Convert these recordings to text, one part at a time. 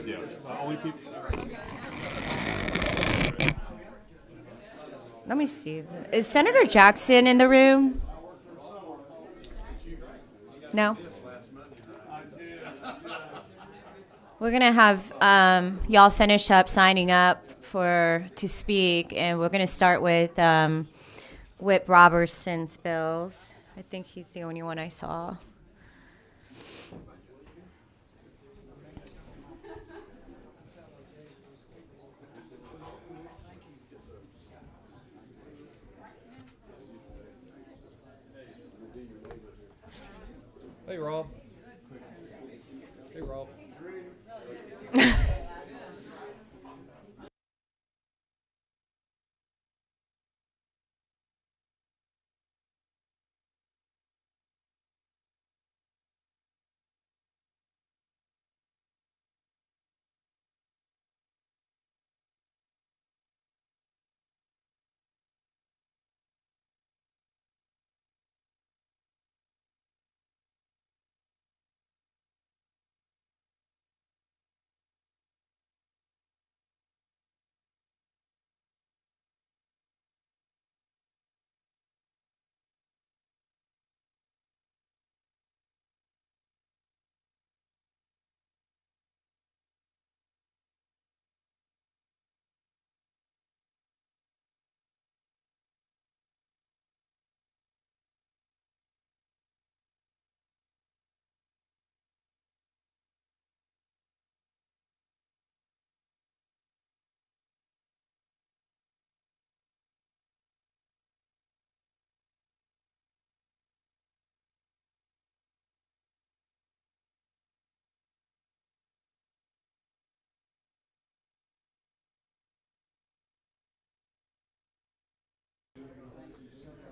Yeah. Only people. Let me see. Is Senator Jackson in the room? No? We're going to have y'all finish up signing up to speak, and we're going to start with Whit Robertson's bills. I think he's the only one I saw. Hey, Rob. Hey, Rob.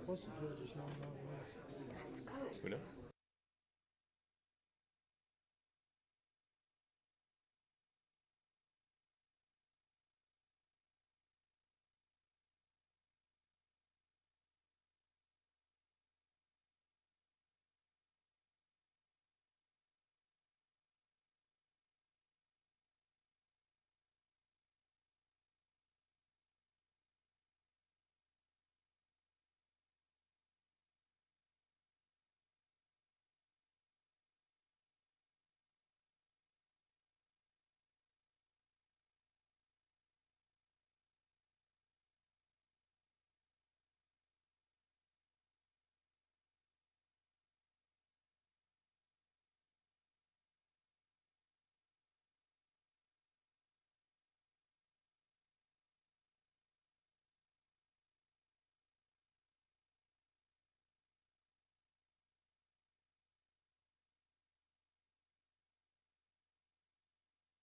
What's the judge's name on this? Who knows?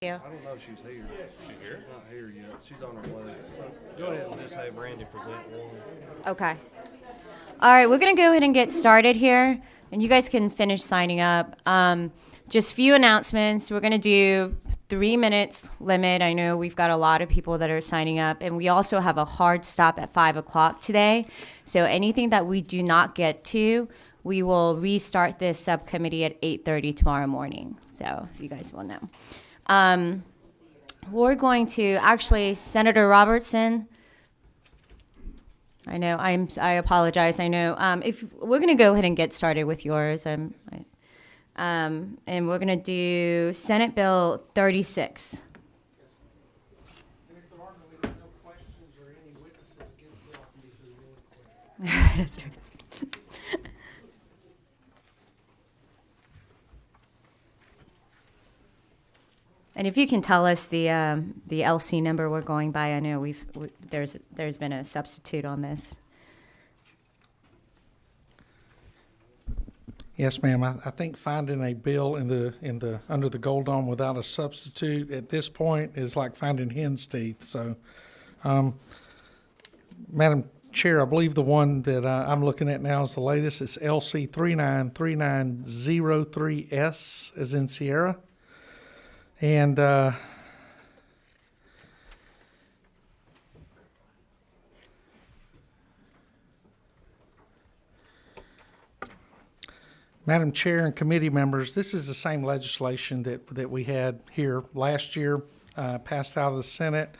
Yeah. I don't know if she's here. She here? Not here yet. She's on her way. So go ahead and just have Randy present one. Okay. All right, we're going to go ahead and get started here, and you guys can finish signing up. Just few announcements. We're going to do 3 minutes limit. I know we've got a lot of people that are signing up, and we also have a hard stop at 5 o'clock today. So anything that we do not get to, we will restart this subcommittee at 8:30 tomorrow morning. So you guys will know. We're going to actually, Senator Robertson. I know I apologize. I know if we're going to go ahead and get started with yours. And we're going to do Senate Bill 36. And if there are no questions or any witnesses against the bill, I can be through really quick. That's right. And if you can tell us the LC number we're going by, I know there's been a substitute on this. Yes, ma'am. I think finding a bill in the under the gold dome without a substitute at this point is like finding hen's teeth. So, Madam Chair, I believe the one that I'm looking at now is the latest. It's LC 393903S, as in Sierra. And Madam Chair and committee members, this is the same legislation that we had here last year, passed out of the Senate.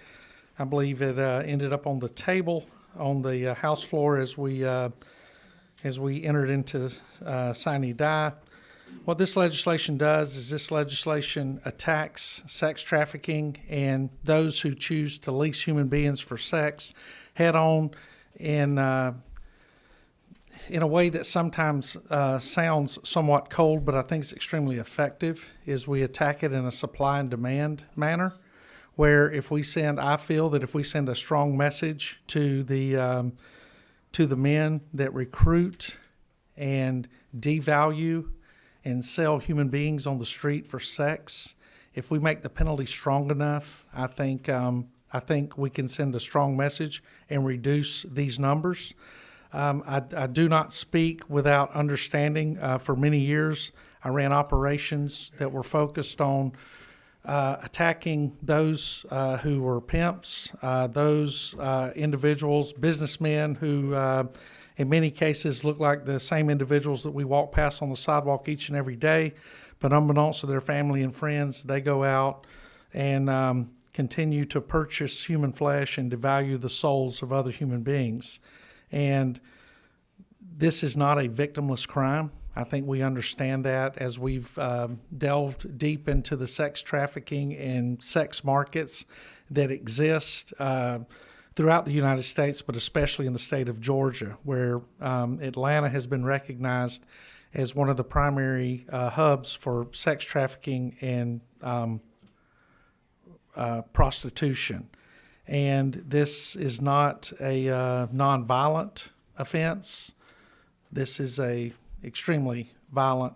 I believe it ended up on the table on the House floor as we entered into sine die. What this legislation does is this legislation attacks sex trafficking and those who choose to lease human beings for sex head on in a way that sometimes sounds somewhat cold, but I think it's extremely effective, is we attack it in a supply and demand manner, where I feel that if we send a strong message to the men that recruit and devalue and sell human beings on the street for sex, if we make the penalty strong enough, I think we can send a strong message and reduce these numbers. I do not speak without understanding. For many years, I ran operations that were focused on attacking those who were pimps, those individuals, businessmen who in many cases look like the same individuals that we walk past on the sidewalk each and every day, but unbeknownst to their family and friends, they go out and continue to purchase human flesh and devalue the souls of other human beings. And this is not a victimless crime. I think we understand that as we've delved deep into the sex trafficking and sex markets that exist throughout the United States, but especially in the state of Georgia, where Atlanta has been recognized as one of the primary hubs for sex trafficking and prostitution. And this is not a nonviolent offense. This is a extremely violent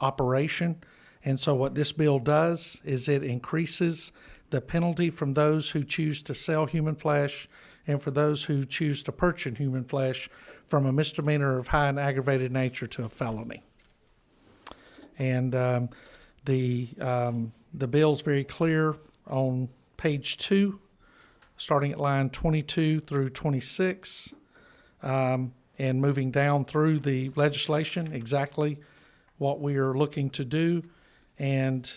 operation. And so what this bill does is it increases the penalty from those who choose to sell human flesh and for those who choose to purchase human flesh from a misdemeanor of high and aggravated nature to a felony. And the bill's very clear on page 2, starting at line 22 through 26, and moving down through the legislation, exactly what we are looking to do. And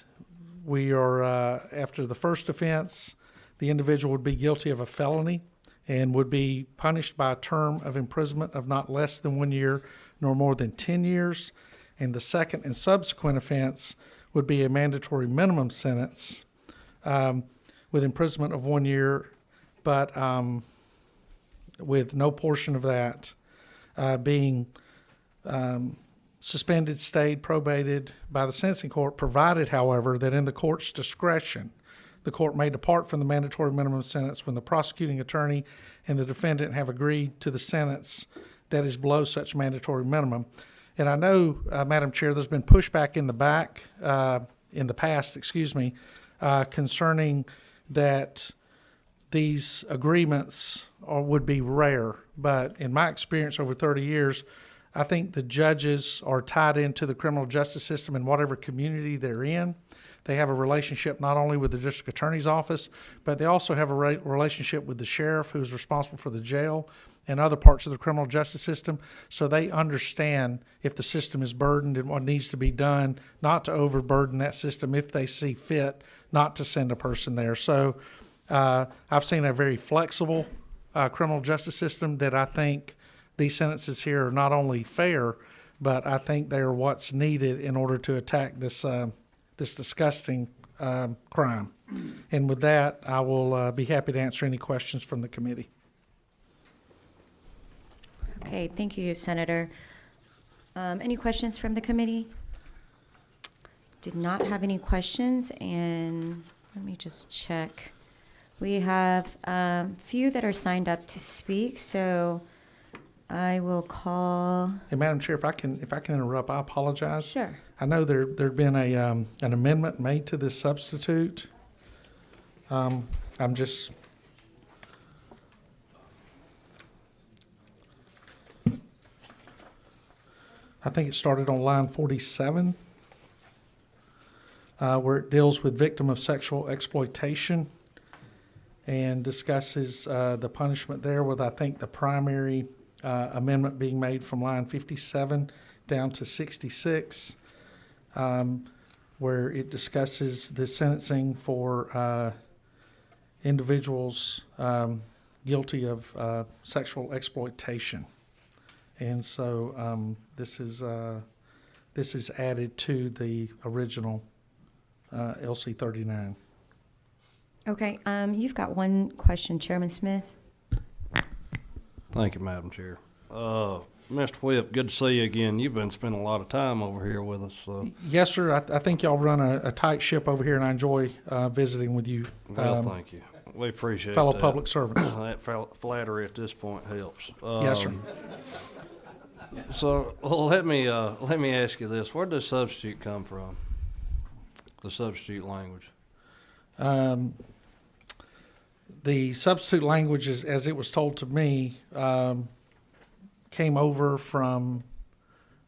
we are, after the first offense, the individual would be guilty of a felony and would be punished by a term of imprisonment of not less than 1 year nor more than 10 years. And the second and subsequent offense would be a mandatory minimum sentence with imprisonment of 1 year, but with no portion of that being suspended, stayed, probated by the sentencing court, provided, however, that in the court's discretion, the court may depart from the mandatory minimum sentence when the prosecuting attorney and the defendant have agreed to the sentence that is below such mandatory minimum. And I know, Madam Chair, there's been pushback in the past, concerning that these agreements would be rare. But in my experience over 30 years, I think the judges are tied into the criminal justice system in whatever community they're in. They have a relationship not only with the district attorney's office, but they also have a relationship with the sheriff, who's responsible for the jail and other parts of the criminal justice system. So they understand if the system is burdened and what needs to be done, not to overburden that system if they see fit not to send a person there. So I've seen a very flexible criminal justice system that I think these sentences here are not only fair, but I think they are what's needed in order to attack this disgusting crime. And with that, I will be happy to answer any questions from the committee. Okay, thank you, Senator. Any questions from the committee? Did not have any questions, and let me just check. We have a few that are signed up to speak, so I will call. Hey, Madam Chair, if I can interrupt, I apologize. Sure. I know there'd been an amendment made to this substitute. I think it started on line 47, where it deals with victim of sexual exploitation and discusses the punishment there with, I think, the primary amendment being made from line 57 down to 66, where it discusses the sentencing for individuals guilty of sexual exploitation. And so this is added to the original LC 39. Okay, you've got one question, Chairman Smith. Thank you, Madam Chair. Mr. Whip, good to see you again. You've been spending a lot of time over here with us. Yes, sir. I think y'all run a tight ship over here, and I enjoy visiting with you. Well, thank you. We appreciate fellow that. public servants. That flattery at this point helps. Yes, sir. So let me ask you this: where does substitute come from? The substitute language. The substitute language, as it was told to me, came over from,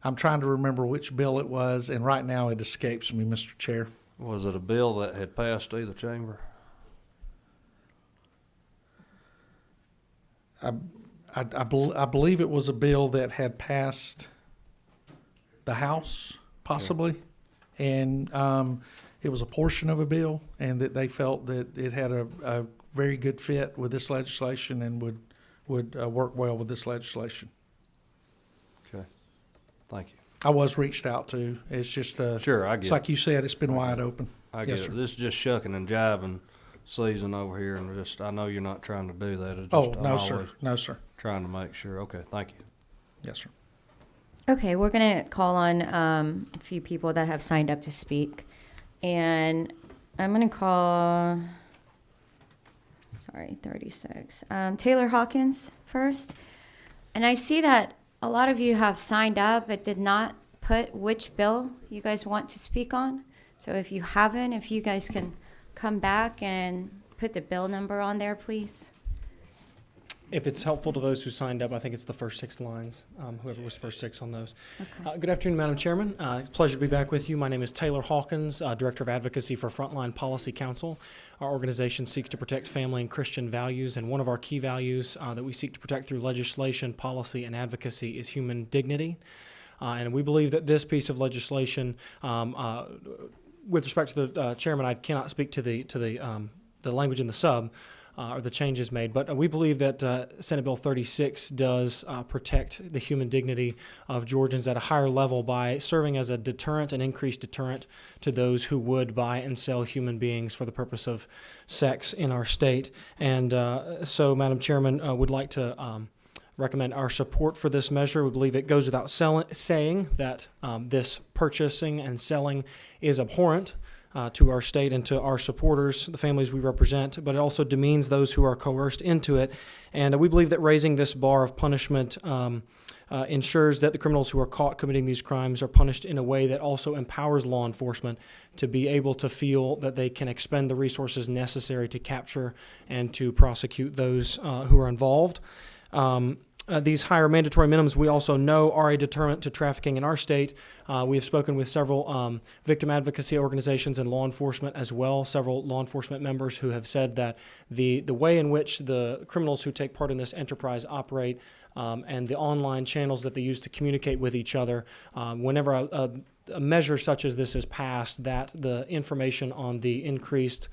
I'm trying to remember which bill it was, and right now it escapes me, Mr. Chair. Was it a bill that had passed either chamber? I believe it was a bill that had passed the House, possibly, and it was a portion of a bill, and that they felt that it had a very good fit with this legislation and would work well with this legislation. Okay, thank you. I was reached out to. It's just Sure, I get it's it. like you said, it's been wide open. I Yes, get sir. it. This is just shucking and jiving season over here, and just I know you're not trying to do that. It's just, Oh, I'm no, sir. always No, sir. trying to make sure. Okay, thank you. Yes, sir. Okay, we're going to call on a few people that have signed up to speak. And I'm going to call, 36. Taylor Hawkins first. And I see that a lot of you have signed up but did not put which bill you guys want to speak on. So if you haven't, if you guys can come back and put the bill number on there, please. If it's helpful to those who signed up, I think it's the first 6 lines, whoever was first 6 on those. Okay. Good afternoon, Madam Chairman. It's a pleasure to be back with you. My name is Taylor Hawkins, Director of Advocacy for Frontline Policy Council. Our organization seeks to protect family and Christian values, and one of our key values that we seek to protect through legislation, policy, and advocacy is human dignity. And we believe that this piece of legislation, with respect to the chairman, I cannot speak to the language in the sub, or the changes made. But we believe that Senate Bill 36 does protect the human dignity of Georgians at a higher level by serving as a deterrent, an increased deterrent to those who would buy and sell human beings for the purpose of sex in our state. And so, Madam Chairman, would like to recommend our support for this measure. We believe it goes without saying that this purchasing and selling is abhorrent to our state and to our supporters, the families we represent, but it also demeans those who are coerced into it. And we believe that raising this bar of punishment ensures that the criminals who are caught committing these crimes are punished in a way that also empowers law enforcement to be able to feel that they can expend the resources necessary to capture and to prosecute those who are involved. These higher mandatory minimums, we also know, are a deterrent to trafficking in our state. We have spoken with several victim advocacy organizations and law enforcement as well, several law enforcement members who have said that the way in which the criminals who take part in this enterprise operate and the online channels that they use to communicate with each other, whenever a measure such as this is passed, that the information on the increased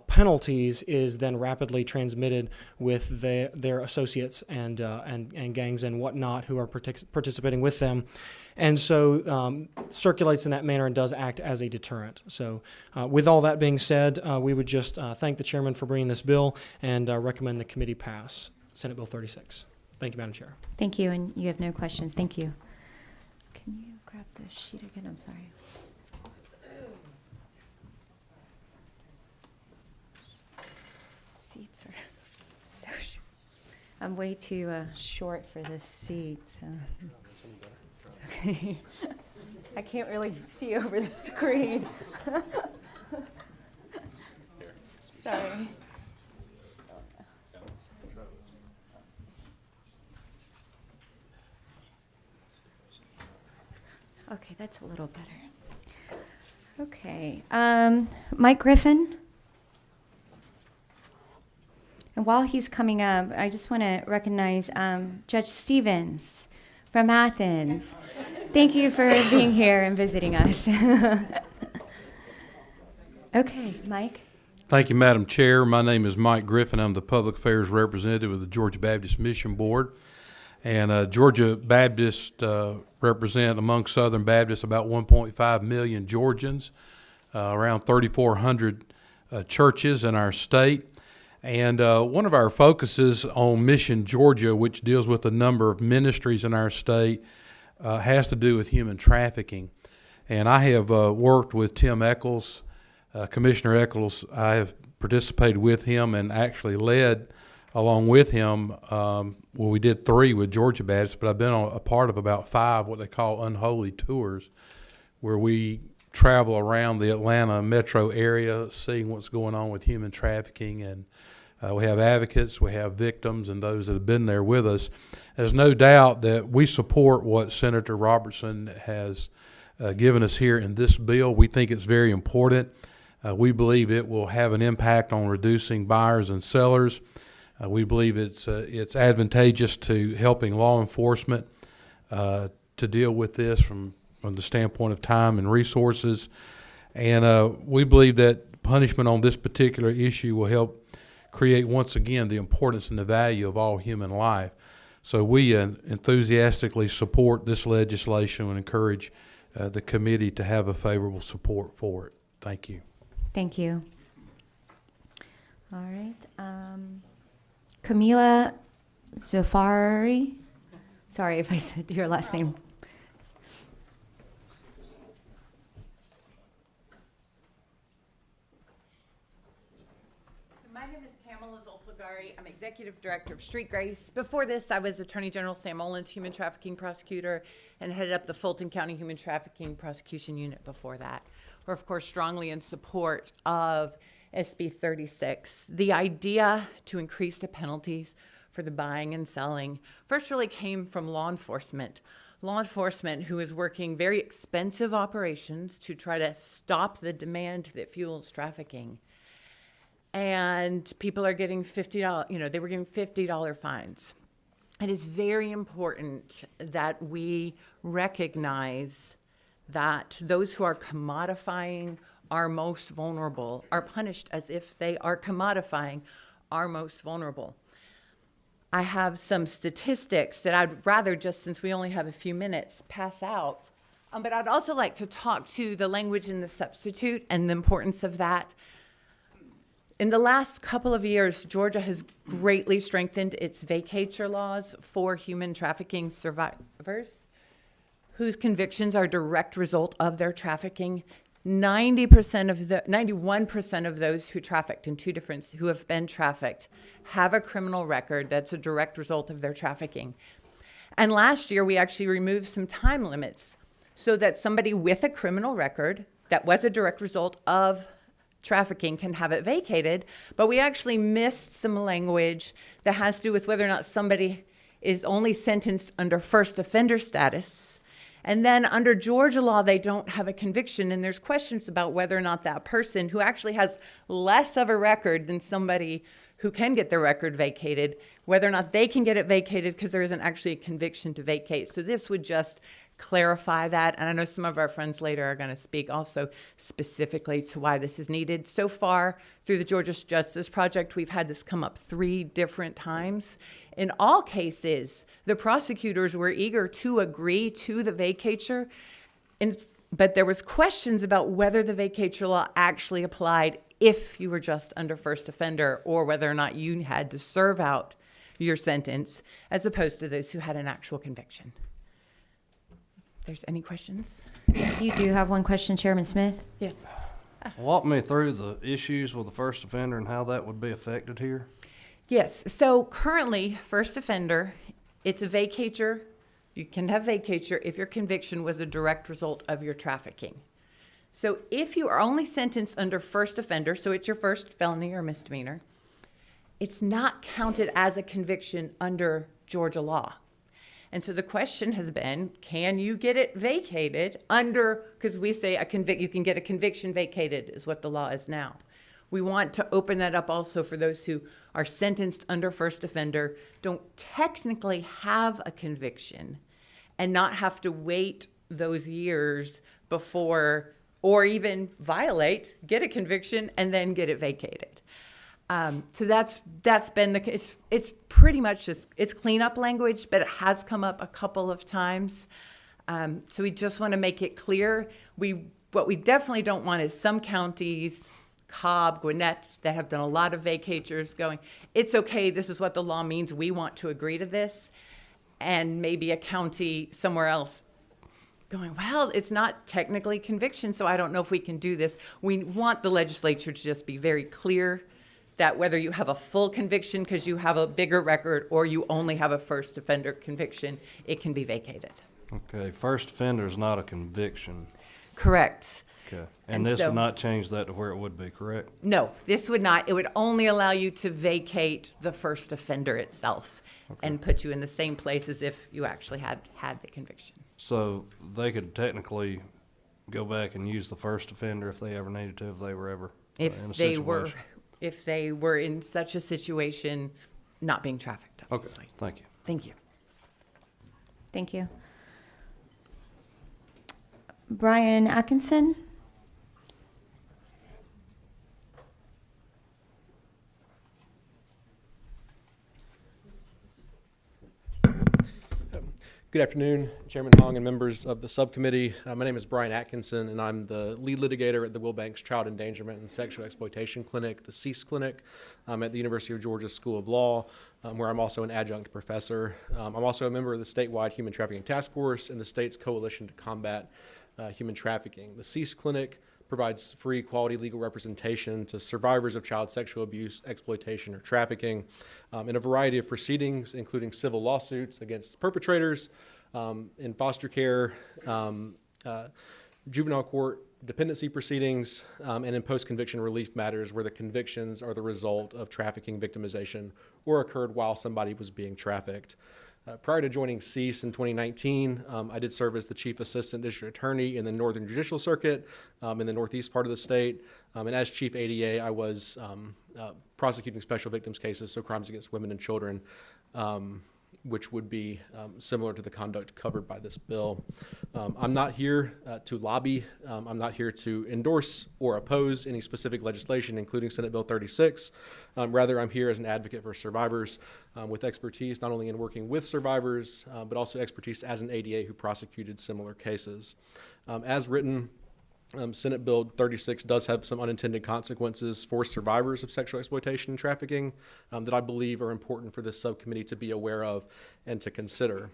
penalties is then rapidly transmitted with their associates and gangs and whatnot who are participating with them, and so circulates in that manner and does act as a deterrent. So with all that being said, we would just thank the chairman for bringing this bill and recommend the committee pass Senate Bill 36. Thank you, Madam Chair. Thank you, and you have no questions. Thank you. Can you grab the sheet again? I'm sorry. Seats are so short. I'm way too short for this seat, so. It's okay. I can't really see over the screen. Sorry. Okay, that's a little better. Okay, Mike Griffin. And And while he's coming up, I just want to recognize Judge Stevens from Athens. Thank you for being here and visiting us. Okay, Mike. Thank you, Madam Chair. My name is Mike Griffin. I'm the Public Affairs Representative of the Georgia Baptist Mission Board. And Georgia Baptists represent, among Southern Baptists, about 1.5 million Georgians, around 3,400 churches in our state. And one of our focuses on Mission Georgia, which deals with a number of ministries in our state, has to do with human trafficking. And I have worked with Tim Eccles, Commissioner Eccles. I have participated with him and actually led along with him. Well, we did 3 with Georgia Baptist, but I've been a part of about 5 what they call unholy tours, where we travel around the Atlanta metro area seeing what's going on with human trafficking. And we have advocates, we have victims, and those that have been there with us. There's no doubt that we support what Senator Robertson has given us here in this bill. We think it's very important. We believe it will have an impact on reducing buyers and sellers. We believe it's advantageous to helping law enforcement to deal with this from the standpoint of time and resources. And we believe that punishment on this particular issue will help create, once again, the importance and the value of all human life. So we enthusiastically support this legislation and encourage the committee to have a favorable support for it. Thank you. Thank you. All right. Pamelazolfagari. Sorry if I said your last name. My name is Pamelazolfagari. I'm Executive Director of Street Grace. Before this, I was Attorney General Sam Olin's human trafficking prosecutor and headed up the Fulton County Human Trafficking Prosecution Unit before that. We're, of course, strongly in support of SB 36. The idea to increase the penalties for the buying and selling first really came from law enforcement. Law enforcement who is working very expensive operations to try to stop the demand that fuels trafficking. And people are getting $50, they were getting $50 fines. It is very important that we recognize that those who are commodifying our most vulnerable are punished as if they are commodifying our most vulnerable. I have some statistics that I'd rather, just since we only have a few minutes, pass out. But I'd also like to talk to the language in the substitute and the importance of that. In the last couple of years, Georgia has greatly strengthened its vacatur laws for human trafficking survivors whose convictions are a direct result of their trafficking. 91% of those who trafficked who have been trafficked have a criminal record that's a direct result of their trafficking. And last year, we actually removed some time limits so that somebody with a criminal record that was a direct result of trafficking can have it vacated. But we actually missed some language that has to do with whether or not somebody is only sentenced under first offender status. And then under Georgia law, they don't have a conviction, and there's questions about whether or not that person who actually has less of a record than somebody who can get their record vacated, whether or not they can get it vacated because there isn't actually a conviction to vacate. So this would just clarify that, and I know some of our friends later are going to speak also specifically to why this is needed. So far, through the Georgia Justice Project, we've had this come up 3 different times. In all cases, the prosecutors were eager to agree to the vacatur, but there was questions about whether the vacatur law actually applied if you were just under first offender or whether or not you had to serve out your sentence as opposed to those who had an actual conviction. If there's any questions? You do have one question, Chairman Smith? Yes. Walk me through the issues with the first offender and how that would be affected here. Yes. So currently, first offender, it's a vacatur. You can have vacatur if your conviction was a direct result of your trafficking. So if you are only sentenced under first offender, so it's your first felony or misdemeanor, it's not counted as a conviction under Georgia law. And so the question has been, can you get it vacated under, because we say you can get a conviction vacated is what the law is now. We want to open that up also for those who are sentenced under first offender, don't technically have a conviction, and not have to wait those years before, or even violate, get a conviction, and then get it vacated. So that's been the case. It's pretty much just, it's cleanup language, but it has come up a couple of times. So we just want to make it clear. What we definitely don't want is some counties, Cobb, Gwinnett, that have done a lot of vacatures going, it's okay, this is what the law means, we want to agree to this. And maybe a county somewhere else going, well, it's not technically conviction, so I don't know if we can do this. We want the legislature to just be very clear that whether you have a full conviction because you have a bigger record or you only have a first offender conviction, it can be vacated. Okay, first offender is not a conviction. Correct. Okay. And And this so- would not change that to where it would be, correct? No, this would not. It would only allow you to vacate the first offender itself and put you in the same place as if you actually had the conviction. So they could technically go back and use the first offender if they ever needed to, if they were ever in a situation. If they were in such a situation, not being trafficked, Okay, obviously. thank you. Thank you. Thank you. Brian Atkinson? Good afternoon, Chairman Hong and members of the subcommittee. My name is Brian Atkinson, and I'm the lead litigator at the Wilbanks Child Endangerment and Sexual Exploitation Clinic, the CEASE Clinic, at the University of Georgia School of Law, where I'm also an adjunct professor. I'm also a member of the statewide Human Trafficking Task Force and the state's Coalition to Combat Human Trafficking. The CEASE Clinic provides free, quality legal representation to survivors of child sexual abuse, exploitation, or trafficking in a variety of proceedings, including civil lawsuits against perpetrators, in foster care, juvenile court, dependency proceedings, and in post-conviction relief matters where the convictions are the result of trafficking victimization or occurred while somebody was being trafficked. Prior to joining CEASE in 2019, I did serve as the Chief Assistant District Attorney in the Northern Judicial Circuit in the northeast part of the state. And as Chief ADA, I was prosecuting special victims cases, so crimes against women and children, which would be similar to the conduct covered by this bill. I'm not here to lobby. I'm not here to endorse or oppose any specific legislation, including Senate Bill 36. Rather, I'm here as an advocate for survivors with expertise not only in working with survivors, but also expertise as an ADA who prosecuted similar cases. As written, Senate Bill 36 does have some unintended consequences for survivors of sexual exploitation and trafficking that I believe are important for this subcommittee to be aware of and to consider.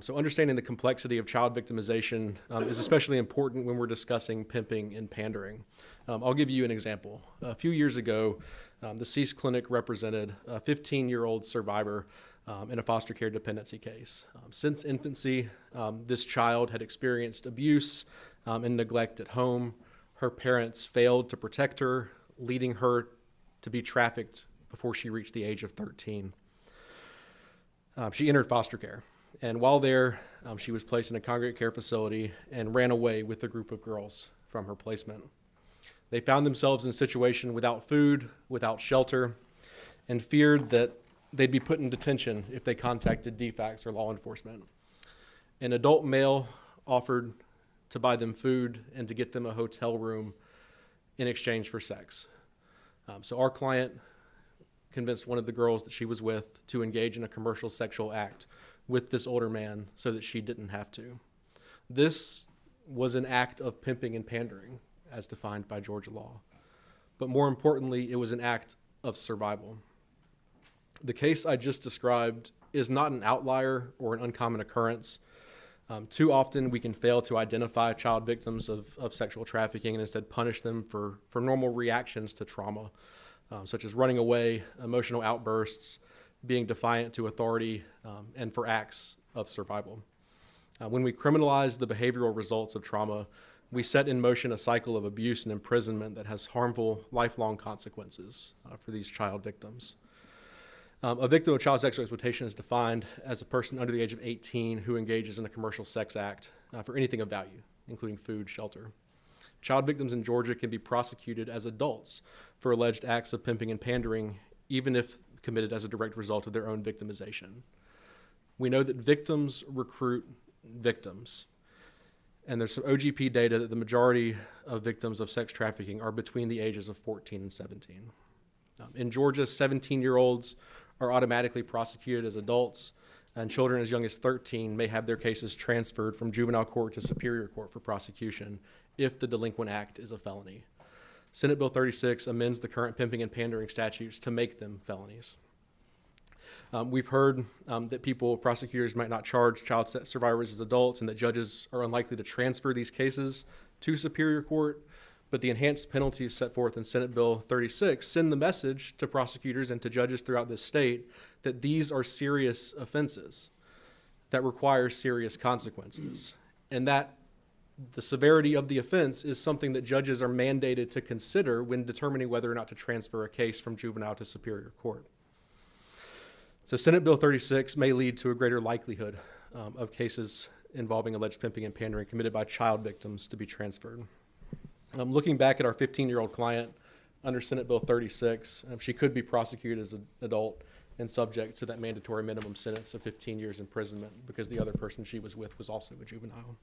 So understanding the complexity of child victimization is especially important when we're discussing pimping and pandering. I'll give you an example. A few years ago, the CEASE Clinic represented a 15-year-old survivor in a foster care dependency case. Since infancy, this child had experienced abuse and neglect at home. Her parents failed to protect her, leading her to be trafficked before she reached the age of 13. She entered foster care, and while there, she was placed in a congregate care facility and ran away with a group of girls from her placement. They found themselves in a situation without food, without shelter, and feared that they'd be put in detention if they contacted DFACS or law enforcement. An adult male offered to buy them food and to get them a hotel room in exchange for sex. So our client convinced one of the girls that she was with to engage in a commercial sexual act with this older man so that she didn't have to. This was an act of pimping and pandering as defined by Georgia law. But more importantly, it was an act of survival. The case I just described is not an outlier or an uncommon occurrence. Too often we can fail to identify child victims of sexual trafficking and instead punish them for normal reactions to trauma, such as running away, emotional outbursts, being defiant to authority, and for acts of survival. When we criminalize the behavioral results of trauma, we set in motion a cycle of abuse and imprisonment that has harmful, lifelong consequences for these child victims. A victim of child sexual exploitation is defined as a person under the age of 18 who engages in a commercial sex act for anything of value, including food, shelter. Child victims in Georgia can be prosecuted as adults for alleged acts of pimping and pandering, even if committed as a direct result of their own victimization. We know that victims recruit victims, and there's some OGP data that the majority of victims of sex trafficking are between the ages of 14 and 17. In Georgia, 17-year-olds are automatically prosecuted as adults, and children as young as 13 may have their cases transferred from juvenile court to superior court for prosecution if the delinquent act is a felony. Senate Bill 36 amends the current pimping and pandering statutes to make them felonies. We've heard that prosecutors might not charge child survivors as adults, and that judges are unlikely to transfer these cases to superior court, but the enhanced penalties set forth in Senate Bill 36 send the message to prosecutors and to judges throughout this state that these are serious offenses that require serious consequences, and that the severity of the offense is something that judges are mandated to consider when determining whether or not to transfer a case from juvenile to superior court. So Senate Bill 36 may lead to a greater likelihood of cases involving alleged pimping and pandering committed by child victims to be transferred. Looking back at our 15-year-old client under Senate Bill 36, she could be prosecuted as an adult and subject to that mandatory minimum sentence of 15 years imprisonment because the other person she was with was also a juvenile.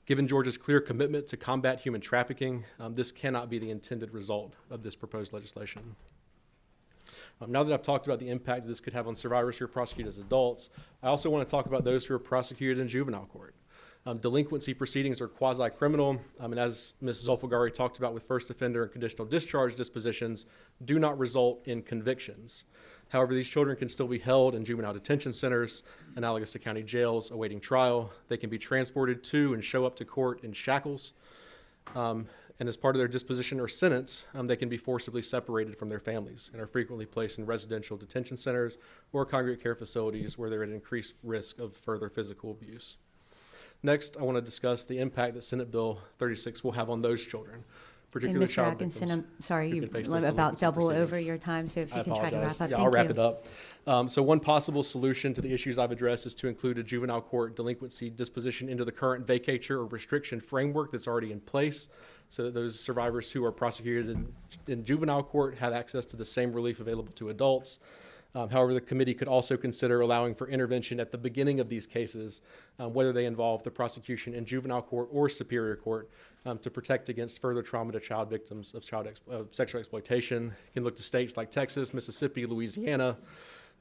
Given Georgia's clear commitment to combat human trafficking, this cannot be the intended result of this proposed legislation. Now that I've talked about the impact this could have on survivors who are prosecuted as adults, I also want to talk about those who are prosecuted in juvenile court. Delinquency proceedings are quasi-criminal, and as Ms. Zolfagari talked about with first offender and conditional discharge dispositions, do not result in convictions. However, these children can still be held in juvenile detention centers, analogous to county jails, awaiting trial. They can be transported to and show up to court in shackles, and as part of their disposition or sentence, they can be forcibly separated from their families and are frequently placed in residential detention centers or congregate care facilities where they're at increased risk of further physical abuse. Next, I want to discuss the impact that Senate Bill 36 will have on those children, And particularly Mr. child Atkinson, victims. I'm sorry, who you can face those about delinquency double over proceedings. your time, so if I you can try to wrap apologize. up. Yeah, Thank I'll wrap you. it up. So one possible solution to the issues I've addressed is to include a juvenile court delinquency disposition into the current vacatur or restriction framework that's already in place, so that those survivors who are prosecuted in juvenile court have access to the same relief available to adults. However, the committee could also consider allowing for intervention at the beginning of these cases, whether they involve the prosecution in juvenile court or superior court, to protect against further trauma to child victims of sexual exploitation. You can look to states like Texas, Mississippi, Louisiana,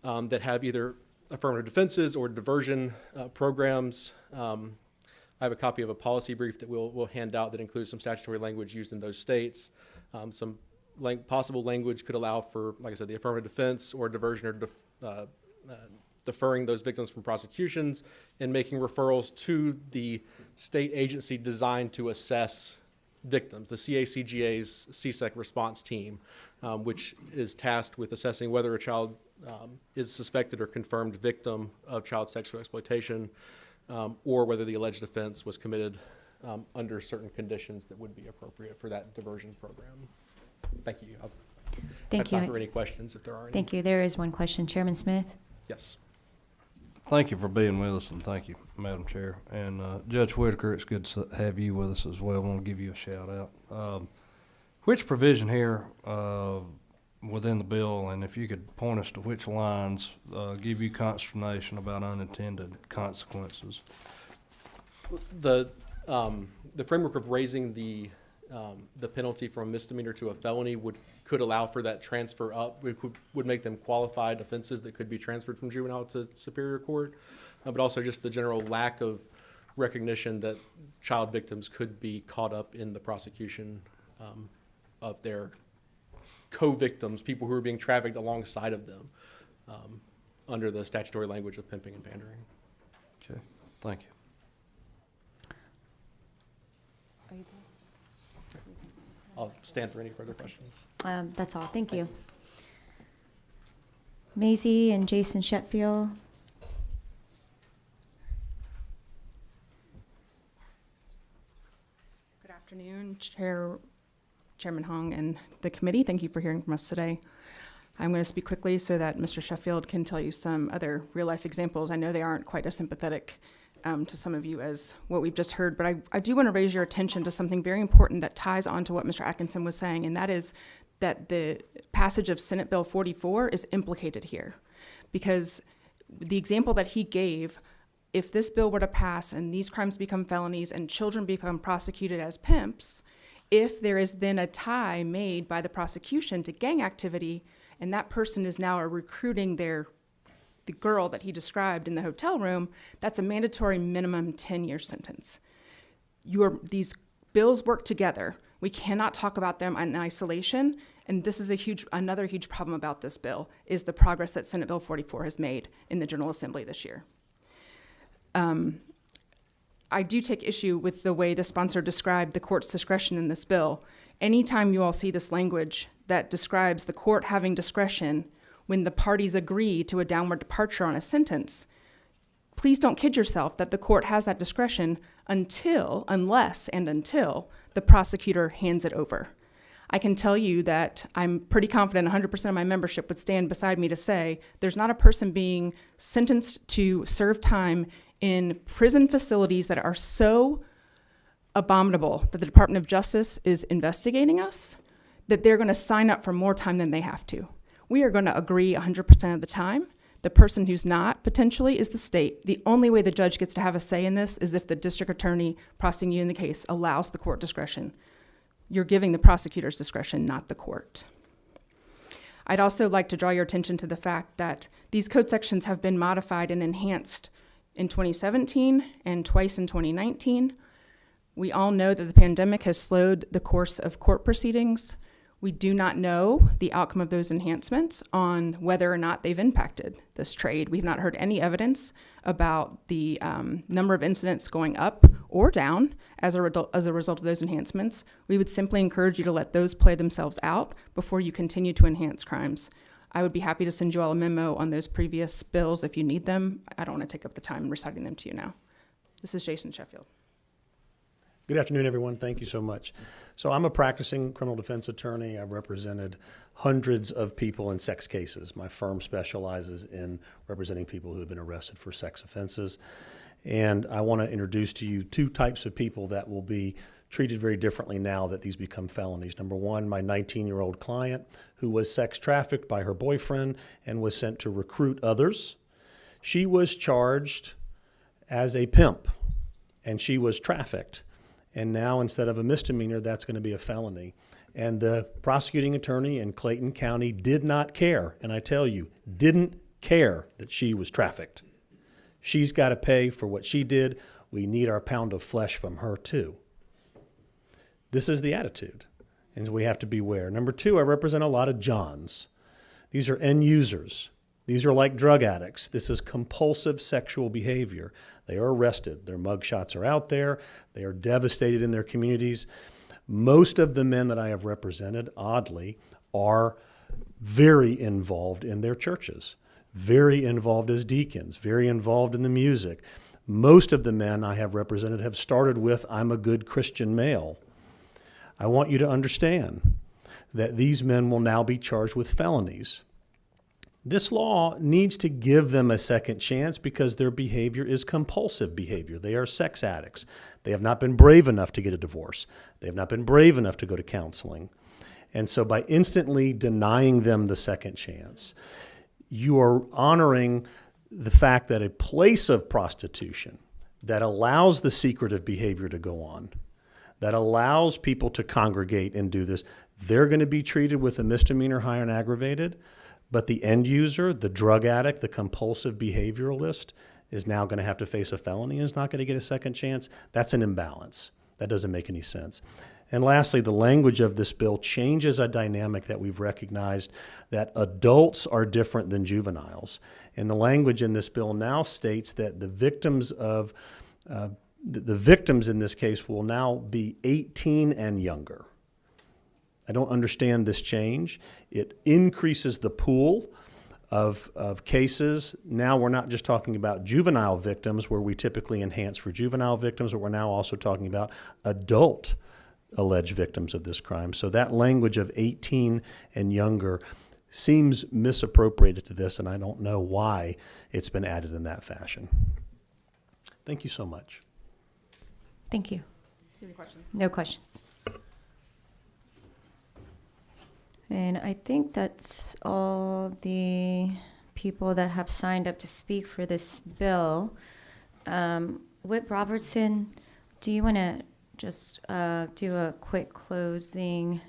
that have either affirmative defenses or diversion programs. I have a copy of a policy brief that we'll hand out that includes some statutory language used in those states. Some possible language could allow for, like I said, the affirmative defense or diversion or deferring those victims from prosecutions and making referrals to the state agency designed to assess victims, the CACGA's CSEC response team, which is tasked with assessing whether a child is suspected or confirmed victim of child sexual exploitation, or whether the alleged offense was committed under certain conditions that would be appropriate for that diversion program. Thank you. I'll Thank have time you. for any questions if there are any. Thank you. There is one question. Chairman Smith? Yes. Thank you for being with us, and thank you, Madam Chair. And Judge Whitaker, it's good to have you with us as well. I want to give you a shout out. Which provision here within the bill, and if you could point us to which lines give you consternation about unintended consequences? The framework of raising the penalty from a misdemeanor to a felony could allow for that transfer up. It would make them qualified offenses that could be transferred from juvenile to superior court, but also just the general lack of recognition that child victims could be caught up in the prosecution of their co-victims, people who are being trafficked alongside of them, under the statutory language of pimping and pandering. Okay, thank you. I'll stand for any further questions. That's all. Thank you. Maisie and Jason Sheffield. Good afternoon, Chairman Hong and the committee. Thank you for hearing from us today. I'm going to speak quickly so that Mr. Sheffield can tell you some other real-life examples. I know they aren't quite as sympathetic to some of you as what we've just heard, but I do want to raise your attention to something very important that ties on to what Mr. Atkinson was saying, and that is that the passage of Senate Bill 44 is implicated here, because the example that he gave, if this bill were to pass and these crimes become felonies and children become prosecuted as pimps, if there is then a tie made by the prosecution to gang activity, and that person is now recruiting the girl that he described in the hotel room, that's a mandatory minimum 10-year sentence. These bills work together. We cannot talk about them in isolation, and this is another huge problem about this bill, is the progress that Senate Bill 44 has made in the General Assembly this year. I do take issue with the way the sponsor described the court's discretion in this bill. Anytime you all see this language that describes the court having discretion when the parties agree to a downward departure on a sentence, please don't kid yourself that the court has that discretion unless the prosecutor hands it over. I can tell you that I'm pretty confident 100% of my membership would stand beside me to say there's not a person being sentenced to serve time in prison facilities that are so abominable that the Department of Justice is investigating us, that they're going to sign up for more time than they have to. We are going to agree 100% of the time. The person who's not, potentially, is the state. The only way the judge gets to have a say in this is if the district attorney prosecuting the case allows the court discretion. You're giving the prosecutor's discretion, not the court. I'd also like to draw your attention to the fact that these code sections have been modified and enhanced in 2017 and twice in 2019. We all know that the pandemic has slowed the course of court proceedings. We do not know the outcome of those enhancements on whether or not they've impacted this trade. We've not heard any evidence about the number of incidents going up or down as a result of those enhancements. We would simply encourage you to let those play themselves out before you continue to enhance crimes. I would be happy to send you all a memo on those previous bills if you need them. I don't want to take up the time in reciting them to you now. This is Jason Sheffield. Good afternoon, everyone. Thank you so much. So I'm a practicing criminal defense attorney. I've represented hundreds of people in sex cases. My firm specializes in representing people who have been arrested for sex offenses. And I want to introduce to you two types of people that will be treated very differently now that these become felonies. Number one, my 19-year-old client who was sex trafficked by her boyfriend and was sent to recruit others. She was charged as a pimp, and she was trafficked. And now, instead of a misdemeanor, that's going to be a felony. And the prosecuting attorney in Clayton County did not care, and I tell you, didn't care that she was trafficked. She's got to pay for what she did. We need our pound of flesh from her, too. This is the attitude, and we have to beware. Number two, I represent a lot of Johns. These are end users. These are like drug addicts. This is compulsive sexual behavior. They are arrested. Their mugshots are out there. They are devastated in their communities. Most of the men that I have represented, oddly, are very involved in their churches, very involved as deacons, very involved in the music. Most of the men I have represented have started with, "I'm a good Christian male." I want you to understand that these men will now be charged with felonies. This law needs to give them a second chance because their behavior is compulsive behavior. They are sex addicts. They have not been brave enough to get a divorce. They have not been brave enough to go to counseling. And so by instantly denying them the second chance, you are honoring the fact that a place of prostitution that allows the secretive behavior to go on, that allows people to congregate and do this, they're going to be treated with a misdemeanor, higher and aggravated. But the end user, the drug addict, the compulsive behavioralist is now going to have to face a felony and is not going to get a second chance. That's an imbalance. That doesn't make any sense. And lastly, the language of this bill changes a dynamic that we've recognized, that adults are different than juveniles. And the language in this bill now states that the victims in this case will now be 18 and younger. I don't understand this change. It increases the pool of cases. Now we're not just talking about juvenile victims where we typically enhance for juvenile victims, but we're now also talking about adult alleged victims of this crime. So that language of 18 and younger seems misappropriated to this, and I don't know why it's been added in that fashion. Thank you so much. Thank you. Any questions? No questions. And I think that's all the people that have signed up to speak for this bill. Whit Robertson, do you want to just do a quick closing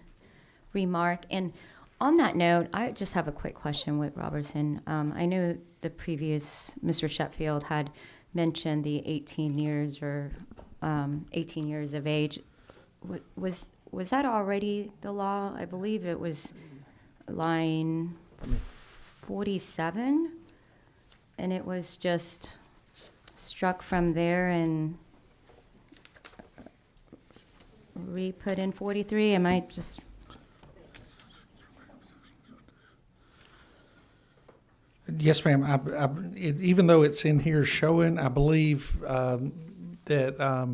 remark? And on that note, I just have a quick question, Whit Robertson. I know the previous Mr. Sheffield had mentioned the 18 years or 18 years of age. Was that already the law? I believe it was line 47, and it was just struck from there and re-put in 43. Am I just... Yes, ma'am. Even though it's in here showing, I believe that I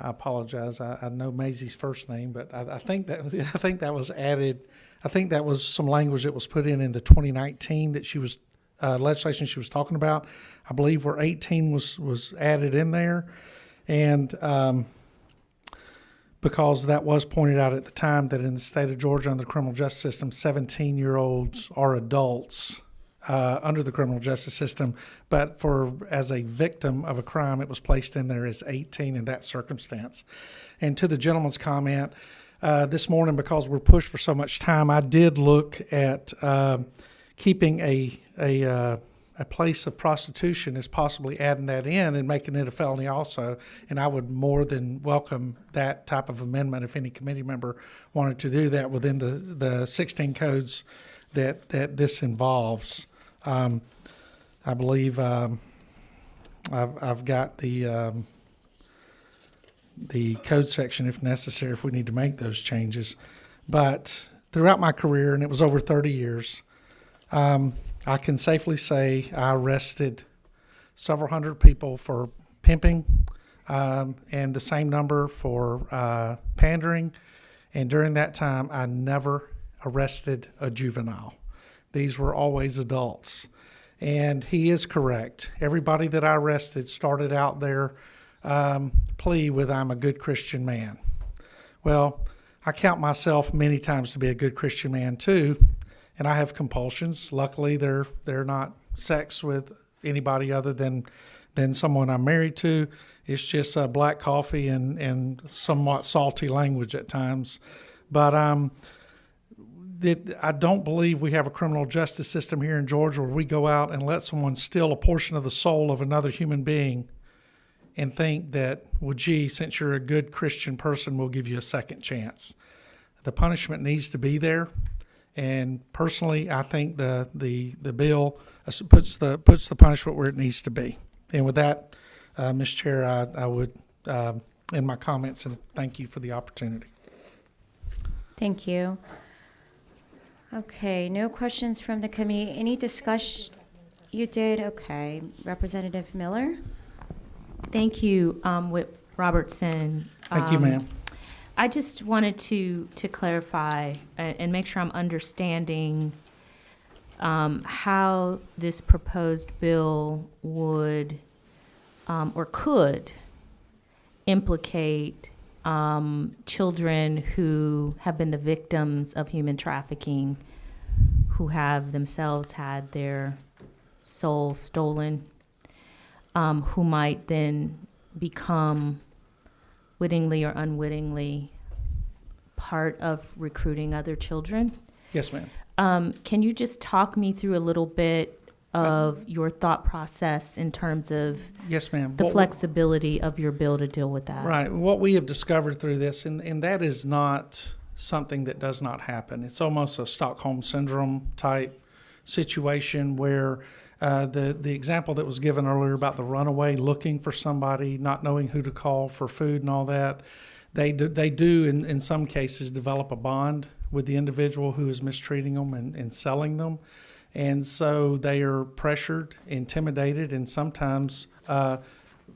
apologize. I know Maisie's first name, but I think that was added. I think that was some language that was put in the 2019 that she was legislation she was talking about. I believe where 18 was added in there, and because that was pointed out at the time that in the state of Georgia under the criminal justice system, 17-year-olds are adults under the criminal justice system, but as a victim of a crime, it was placed in there as 18 in that circumstance. And to the gentleman's comment, this morning, because we're pushed for so much time, I did look at keeping a place of prostitution as possibly adding that in and making it a felony also. And I would more than welcome that type of amendment if any committee member wanted to do that within the 16 codes that this involves. I believe I've got the code section if necessary if we need to make those changes. But throughout my career, and it was over 30 years, I can safely say I arrested several hundred people for pimping, and the same number for pandering. And during that time, I never arrested a juvenile. These were always adults. And he is correct. Everybody that I arrested started out their plea with, "I'm a good Christian man." Well, I count myself many times to be a good Christian man too. And I have compulsions. Luckily, they're not sex with anybody other than someone I'm married to. It's just black coffee and somewhat salty language at times. But I don't believe we have a criminal justice system here in Georgia where we go out and let someone steal a portion of the soul of another human being and think that, well, gee, since you're a good Christian person, we'll give you a second chance. The punishment needs to be there. And personally, I think the bill puts the punishment where it needs to be. And with that, Ms. Chair, I would end my comments and thank you for the opportunity. Thank you. Okay, no questions from the committee. Any discussion? You did? Okay. Representative Miller? Thank you, Whit Robertson. Thank you, ma'am. I just wanted to clarify and make sure I'm understanding how this proposed bill would or could implicate children who have been the victims of human trafficking, who have themselves had their soul stolen, who might then become wittingly or unwittingly part of recruiting other children. Yes, ma'am. Can you just talk me through a little bit of your thought process in terms of yes, ma'am. the flexibility of your bill to deal with that? Right. What we have discovered through this, and that is not something that does not happen. It's almost a Stockholm Syndrome type situation where the example that was given earlier about the runaway looking for somebody, not knowing who to call for food and all that, they do in some cases develop a bond with the individual who is mistreating them and selling them. And so they are pressured, intimidated, and sometimes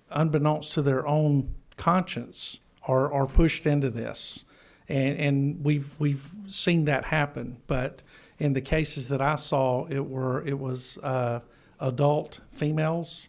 unbeknownst to their own conscience are pushed into this. And we've seen that happen. But in the cases that I saw, it was adult females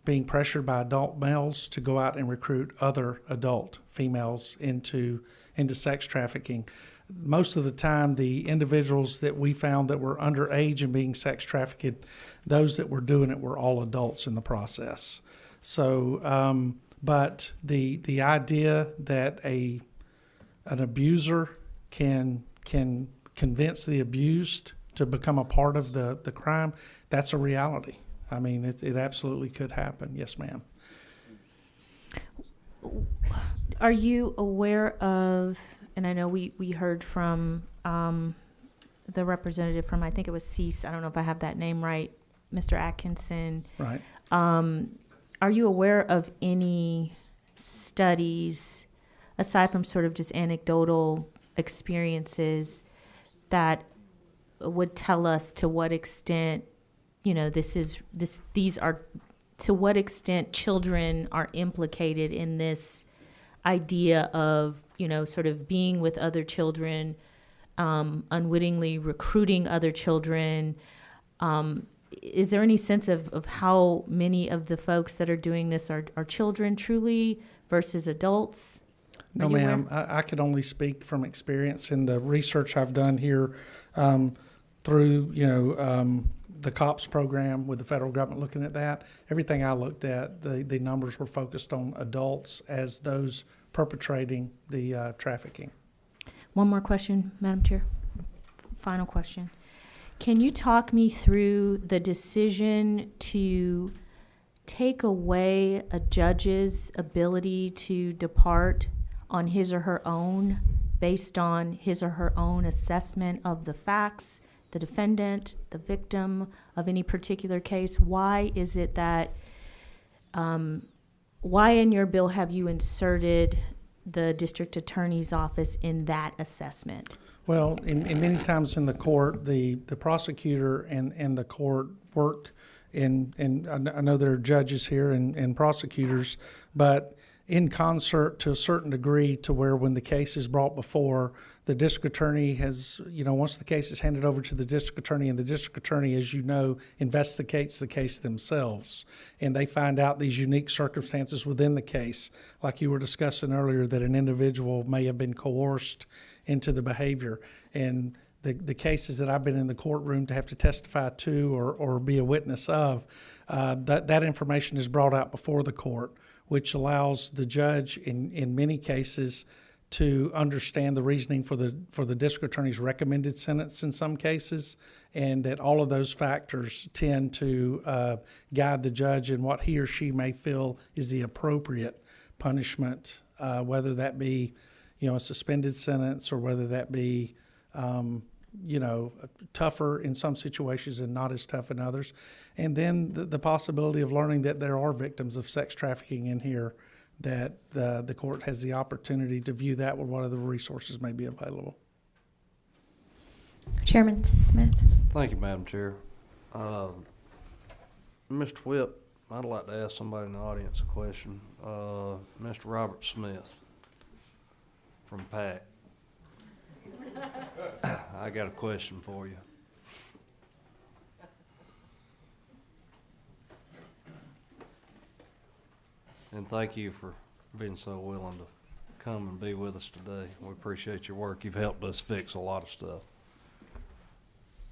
being pressured by adult males to go out and recruit other adult females into sex trafficking. most of the time, the individuals that we found that were underage and being sex trafficked, those that were doing it were all adults in the process. So, but the idea that an abuser can convince the abused to become a part of the crime, that's a reality. I mean, it absolutely could happen. Yes, ma'am. Are you aware of, and I know we heard from the representative from, I think it was CEAS, I don't know if I have that name right, Mr. Atkinson. Right. Are you aware of any studies, aside from sort of just anecdotal experiences, that would tell us to what extent, these are, to what extent children are implicated in this idea of, sort of being with other children, unwittingly recruiting other children? Is there any sense of how many of the folks that are doing this are children truly versus adults? No, ma'am. I could only speak from experience in the research I've done here through, the COPS program with the federal government looking at that. Everything I looked at, the numbers were focused on adults as those perpetrating the trafficking. One more question, Madam Chair. Final question. Can you talk me through the decision to take away a judge's ability to depart on his or her own based on his or her own assessment of the facts, the defendant, the victim of any particular case? Why is it that, why in your bill have you inserted the district attorney's office in that assessment? Well, in many times in the court, the prosecutor and the court work and I know there are judges here and prosecutors, but in concert to a certain degree, to where when the case is brought before, the district attorney has, once the case is handed over to the district attorney, and the district attorney, as you know, investigates the case themselves, and they find out these unique circumstances within the case, like you were discussing earlier, that an individual may have been coerced into the behavior. And the cases that I've been in the courtroom to have to testify to or be a witness of, that information is brought out before the court, which allows the judge in many cases to understand the reasoning for the district attorney's recommended sentence in some cases, and that all of those factors tend to guide the judge in what he or she may feel is the appropriate punishment, whether that be, a suspended sentence or whether that be, tougher in some situations and not as tough in others. And then the possibility of learning that there are victims of sex trafficking in here, that the court has the opportunity to view that with what other resources may be available. Chairman Smith. Thank you, Madam Chair. Mr. Whip, I'd like to ask somebody in the audience a question. Mr. Robert Smith from PAC. I got a question for you. And thank you for being so willing to come and be with us today. We appreciate your work. You've helped us fix a lot of stuff.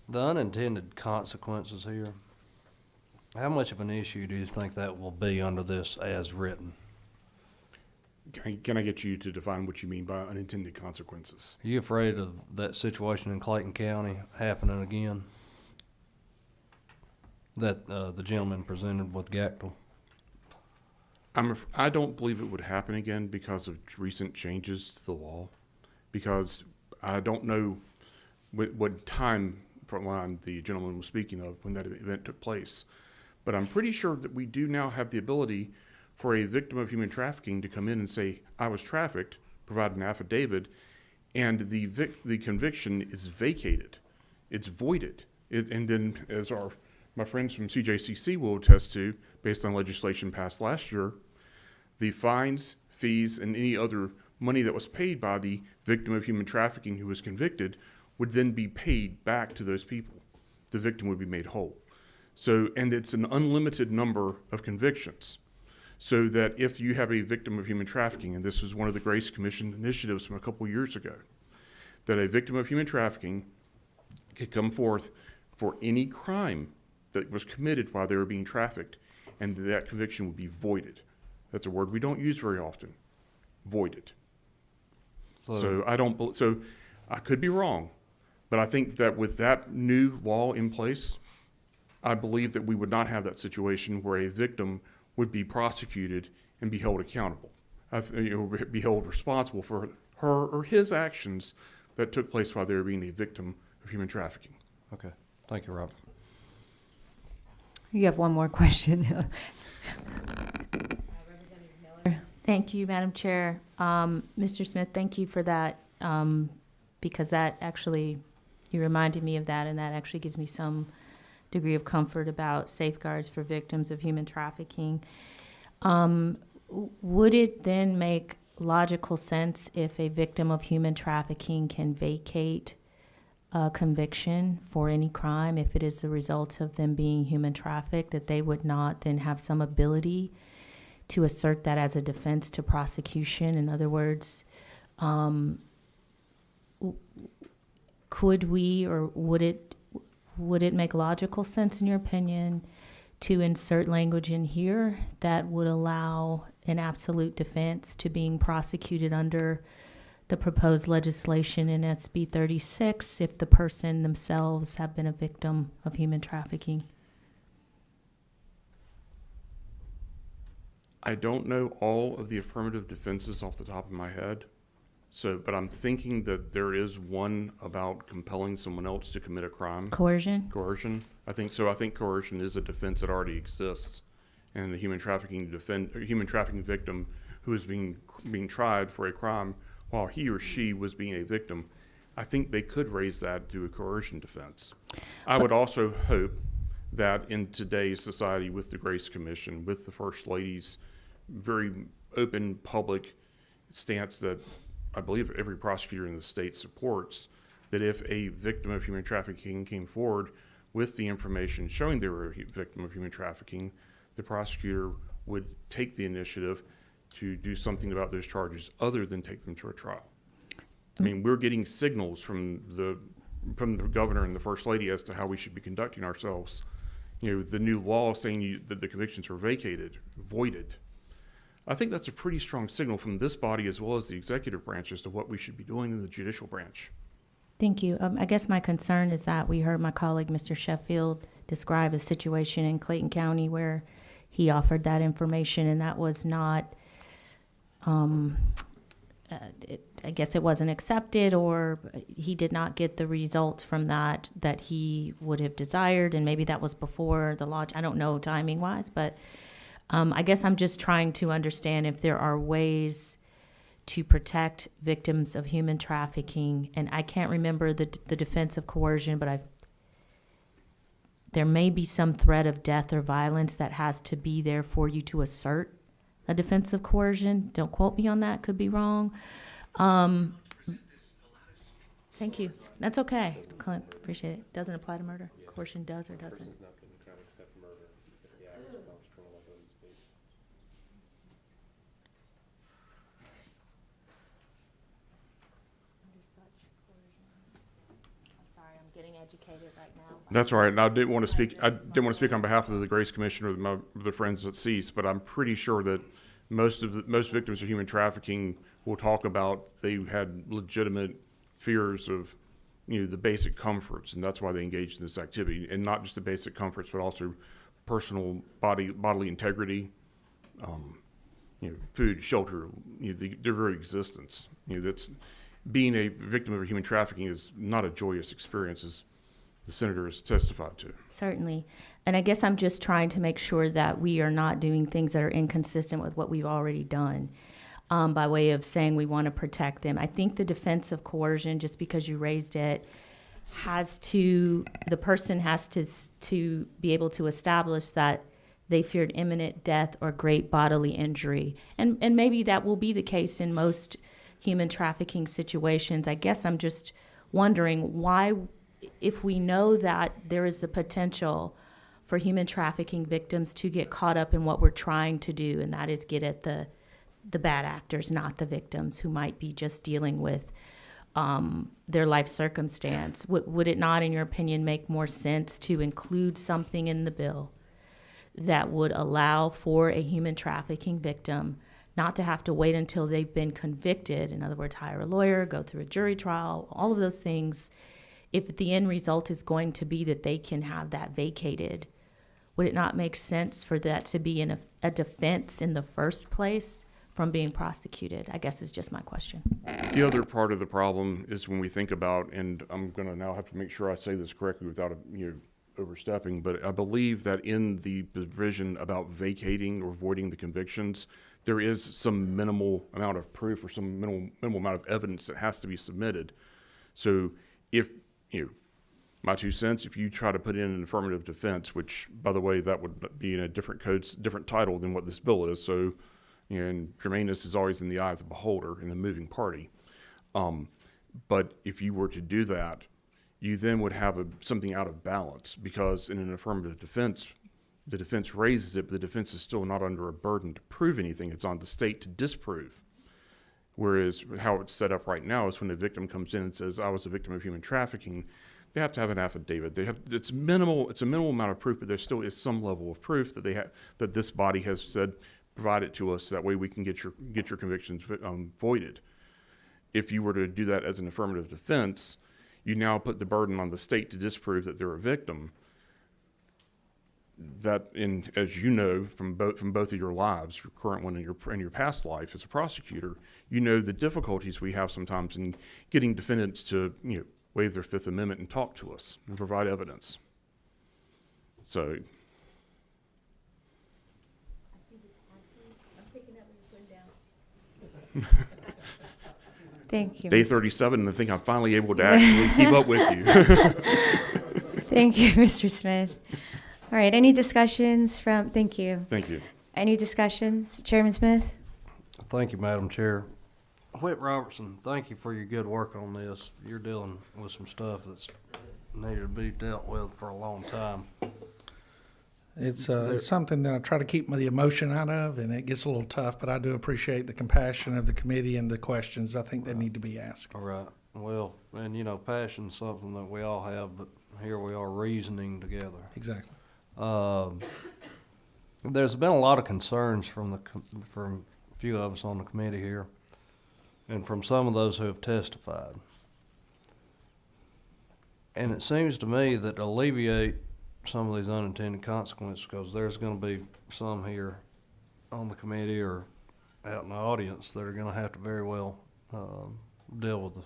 The unintended consequences here, how much of an issue do you think that will be under this as written? Can I get you to define what you mean by unintended consequences? Are you afraid of that situation in Clayton County happening again that the gentleman presented with Gactel? I don't believe it would happen again because of recent changes to the law, because I don't know what time front line the gentleman was speaking of when that event took place. But I'm pretty sure that we do now have the ability for a victim of human trafficking to come in and say, I was trafficked, provide an affidavit, and the conviction is vacated. It's voided. And then, as my friends from CJCC will attest to, based on legislation passed last year, the fines, fees, and any other money that was paid by the victim of human trafficking who was convicted would then be paid back to those people. The victim would be made whole. So, and it's an unlimited number of convictions. So that if you have a victim of human trafficking, and this was one of the Grace Commission initiatives from a couple years ago, that a victim of human trafficking could come forth for any crime that was committed while they were being trafficked, and that conviction would be voided. That's a word we don't use very often. Voided. So I could be wrong, but I think that with that new law in place, I believe that we would not have that situation where a victim would be prosecuted and be held accountable, be held responsible for her or his actions that took place while they were being a victim of human trafficking. Okay, thank you, Rob. You have one more question. Thank you, Madam Chair. Mr. Smith, thank you for that, because that actually, you reminded me of that, and that actually gives me some degree of comfort about safeguards for victims of human trafficking. Would it then make logical sense if a victim of human trafficking can vacate a conviction for any crime if it is the result of them being human trafficked, that they would not then have some ability to assert that as a defense to prosecution? In other words, could we, or would it make logical sense in your opinion to insert language in here that would allow an absolute defense to being prosecuted under the proposed legislation in SB 36 if the person themselves have been a victim of human trafficking? I don't know all of the affirmative defenses off the top of my head, but I'm thinking that there is one about compelling someone else to commit a crime. Coercion? Coercion. I think so. I think coercion is a defense that already exists, and the human trafficking victim who is being tried for a crime while he or she was being a victim, I think they could raise that to a coercion defense. I would also hope that in today's society, with the Grace Commission, with the First Lady's very open public stance that I believe every prosecutor in the state supports, that if a victim of human trafficking came forward with the information showing they were a victim of human trafficking, the prosecutor would take the initiative to do something about those charges other than take them to a trial. I mean, we're getting signals from the governor and the First Lady as to how we should be conducting ourselves. You know, the new law saying that the convictions are voided. I think that's a pretty strong signal from this body as well as the executive branch as to what we should be doing in the judicial branch. Thank you. I guess my concern is that we heard my colleague, Mr. Sheffield, describe a situation in Clayton County where he offered that information, and that was not, I guess it wasn't accepted, or he did not get the result from that he would have desired, and maybe that was before the law. I don't know timing-wise, but I guess I'm just trying to understand if there are ways to protect victims of human trafficking, and I can't remember the defense of coercion, but there may be some threat of death or violence that has to be there for you to assert a defense of coercion. Don't quote me on that, could be wrong. Thank you. That's okay, Clint, appreciate it. Doesn't apply to murder. Coercion does or doesn't. Getting educated right now. That's all right. And I didn't want to speak on behalf of the Grace Commission or the friends at CEASE, but I'm pretty sure that most victims of human trafficking will talk about they had legitimate fears of, the basic comforts, and that's why they engaged in this activity, and not just the basic comforts, but also personal bodily integrity, food, shelter, their very existence. That's being a victim of human trafficking is not a joyous experience, as the senator has testified to. Certainly. And I guess I'm just trying to make sure that we are not doing things that are inconsistent with what we've already done, by way of saying we want to protect them. I think the defense of coercion, just because you raised it, the person has to be able to establish that they feared imminent death or great bodily injury. And maybe that will be the case in most human trafficking situations. I guess I'm just wondering why, if we know that there is the potential for human trafficking victims to get caught up in what we're trying to do, and that is get at the bad actors, not the victims who might be just dealing with their life circumstance. Would it not, in your opinion, make more sense to include something in the bill that would allow for a human trafficking victim not to have to wait until they've been convicted, in other words, hire a lawyer, go through a jury trial, all of those things, if the end result is going to be that they can have that vacated? Would it not make sense for that to be a defense in the first place from being prosecuted? I guess is just my question. The other part of the problem is when we think about, and I'm going to now have to make sure I say this correctly without overstepping, but I believe that in the provision about vacating or voiding the convictions, there is some minimal amount of proof or some minimal amount of evidence that has to be submitted. So if, my 2 cents, if you try to put in an affirmative defense, which, by the way, that would be in a different code, different title than what this bill is, so, and germaneness is always in the eye of the beholder in the moving party. But if you were to do that, you then would have something out of balance, because in an affirmative defense, the defense raises it, but the defense is still not under a burden to prove anything. It's on the state to disprove. Whereas how it's set up right now is when the victim comes in and says, I was a victim of human trafficking, they have to have an affidavit. It's a minimal amount of proof, but there still is some level of proof that that this body has said, provide it to us, that way we can get your convictions voided. If you were to do that as an affirmative defense, you now put the burden on the state to disprove that they're a victim. That, as you know from both of your lives, your current one and your past life as a prosecutor, you know the difficulties we have sometimes in getting defendants to waive their Fifth Amendment and talk to us and provide evidence. So. Thank you. Day 37, and I think I'm finally able to actually keep up with you. Thank you, Mr. Smith. All right, any discussions thank you. Thank you. Any discussions? Chairman Smith? Thank you, Madam Chair. Whit Robertson, thank you for your good work on this. You're dealing with some stuff that's needed to be dealt with for a long time. It's something that I try to keep the emotion out of, and it gets a little tough, but I do appreciate the compassion of the committee and the questions I think that need to be asked. All right. Well, and passion's something that we all have, but here we are reasoning together. Exactly. There's been a lot of concerns from a few of us on the committee here, and from some of those who have testified. And it seems to me that to alleviate some of these unintended consequences, because there's going to be some here on the committee or out in the audience that are going to have to very well deal with the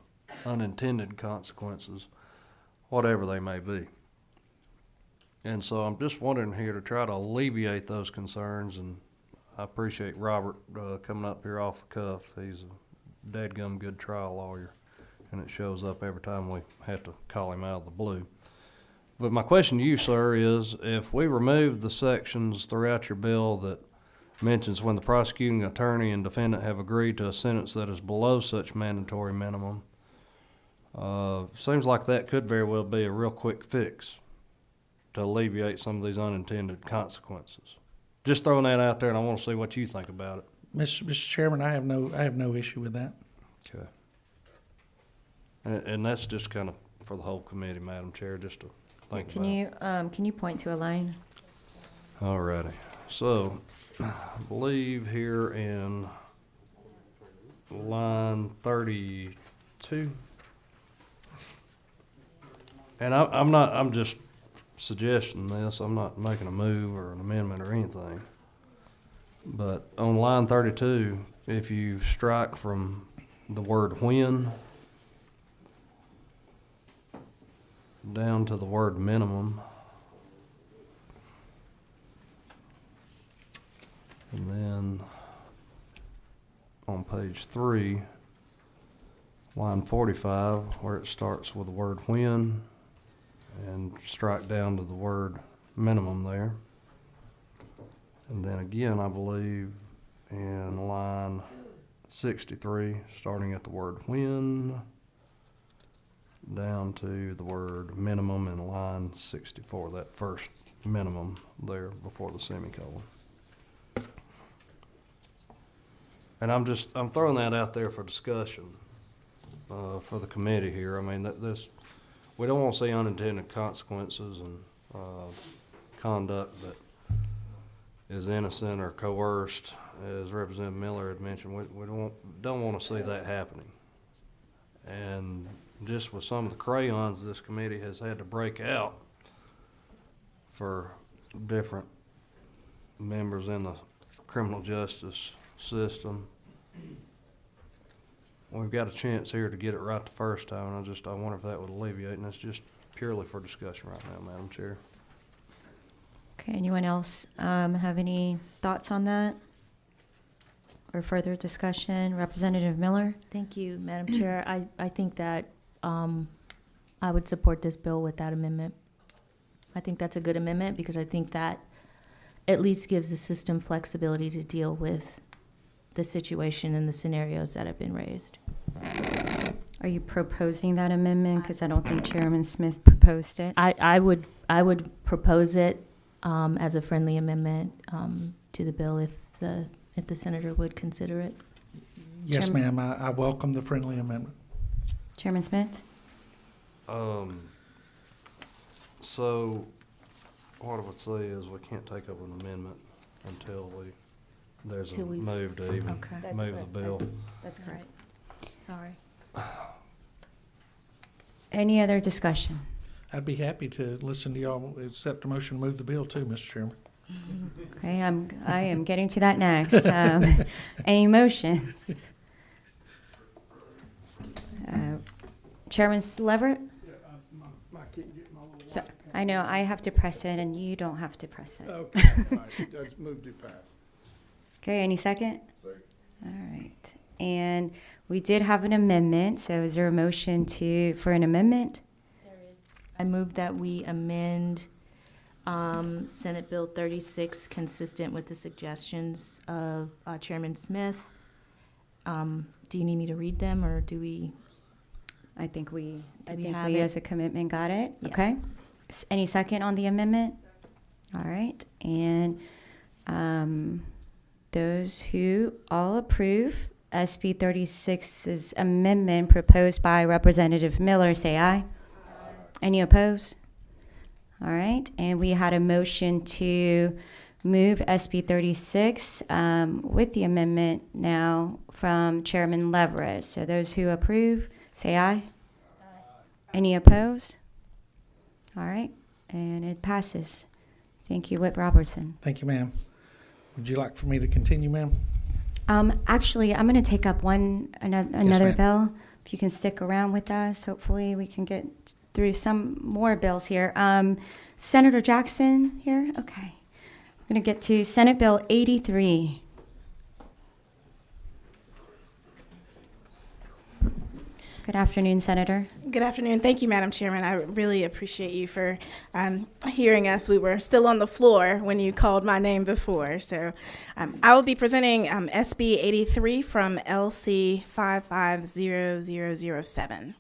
unintended consequences, whatever they may be. And so I'm just wondering here to try to alleviate those concerns, and I appreciate Robert coming up here off the cuff. He's a dadgum good trial lawyer, and it shows up every time we have to call him out of the blue. But my question to you, sir, is if we remove the sections throughout your bill that mentions when the prosecuting attorney and defendant have agreed to a sentence that is below such mandatory minimum, seems like that could very well be a real quick fix to alleviate some of these unintended consequences. Just throwing that out there, and I want to see what you think about it. Mr. Chairman, I have no issue with that. Okay. And that's just kind of for the whole committee, Madam Chair, just to think about. Can you point to a line? All righty. So, I believe here in line 32, and I'm just suggesting this. I'm not making a move or an amendment or anything. But on line 32, if you strike from the word when down to the word minimum, and then on page 3, line 45, where it starts with the word when, and strike down to the word minimum there. And then again, I believe in line 63, starting at the word when, down to the word minimum in line 64, that first minimum there before the semicolon. And I'm throwing that out there for discussion. for the committee here. I mean, we don't want to see unintended consequences and conduct that is innocent or coerced, as Representative Miller had mentioned. We don't want to see that happening. And just with some of the crayons this committee has had to break out for different members in the criminal justice system, we've got a chance here to get it right the first time, and I wonder if that would alleviate, and it's just purely for discussion right now, Madam Chair. Okay, anyone else have any thoughts on that? Or further discussion? Representative Miller? Thank you, Madam Chair. I think that I would support this bill with that amendment. I think that's a good amendment because I think that at least gives the system flexibility to deal with the situation and the scenarios that have been raised. Are you proposing that amendment? Because I don't think Chairman Smith proposed it. I would propose it as a friendly amendment to the bill if the senator would consider it. Yes, ma'am. I welcome the friendly amendment. Chairman Smith? So what I would say is we can't take up an amendment until there's a Till we- move to even Okay. That's move the bill. That's correct. Sorry. Any other discussion? I'd be happy to listen to y'all accept a motion to move the bill too, Mr. Chairman. Okay, I am getting to that next. Any motion? Chairman Leverett? So, I know I have to press it and you don't have to press it. Okay, all right, just move to pass. Okay, any second? Second. All right. And we did have an amendment, so is there a motion for an amendment? I move that we amend Senate Bill 36 consistent with the suggestions of Chairman Smith. Do you need me to read them or do we? I think we have it? as a commitment got it. Yeah. Okay. Any second on the amendment? All right. And those who all approve SB 36's amendment proposed by Representative Miller, say aye. Any opposed? All right. And we had a motion to move SB 36 with the amendment now from Chairman Leverett. So those who approve, say aye. Any opposed? All right. And it passes. Thank you, Whit Robertson. Thank you, ma'am. Would you like for me to continue, ma'am? Actually, I'm going to take up another ma'am. bill. If you can stick around with us, hopefully we can get through some more bills here. Senator Jackson here? Okay. I'm going to get to Senate Bill 83. Good afternoon, Senator. Good afternoon. Thank you, Madam Chairman. I really appreciate you for hearing us. We were still on the floor when you called my name before. So I will be presenting SB 83 from LC 550007.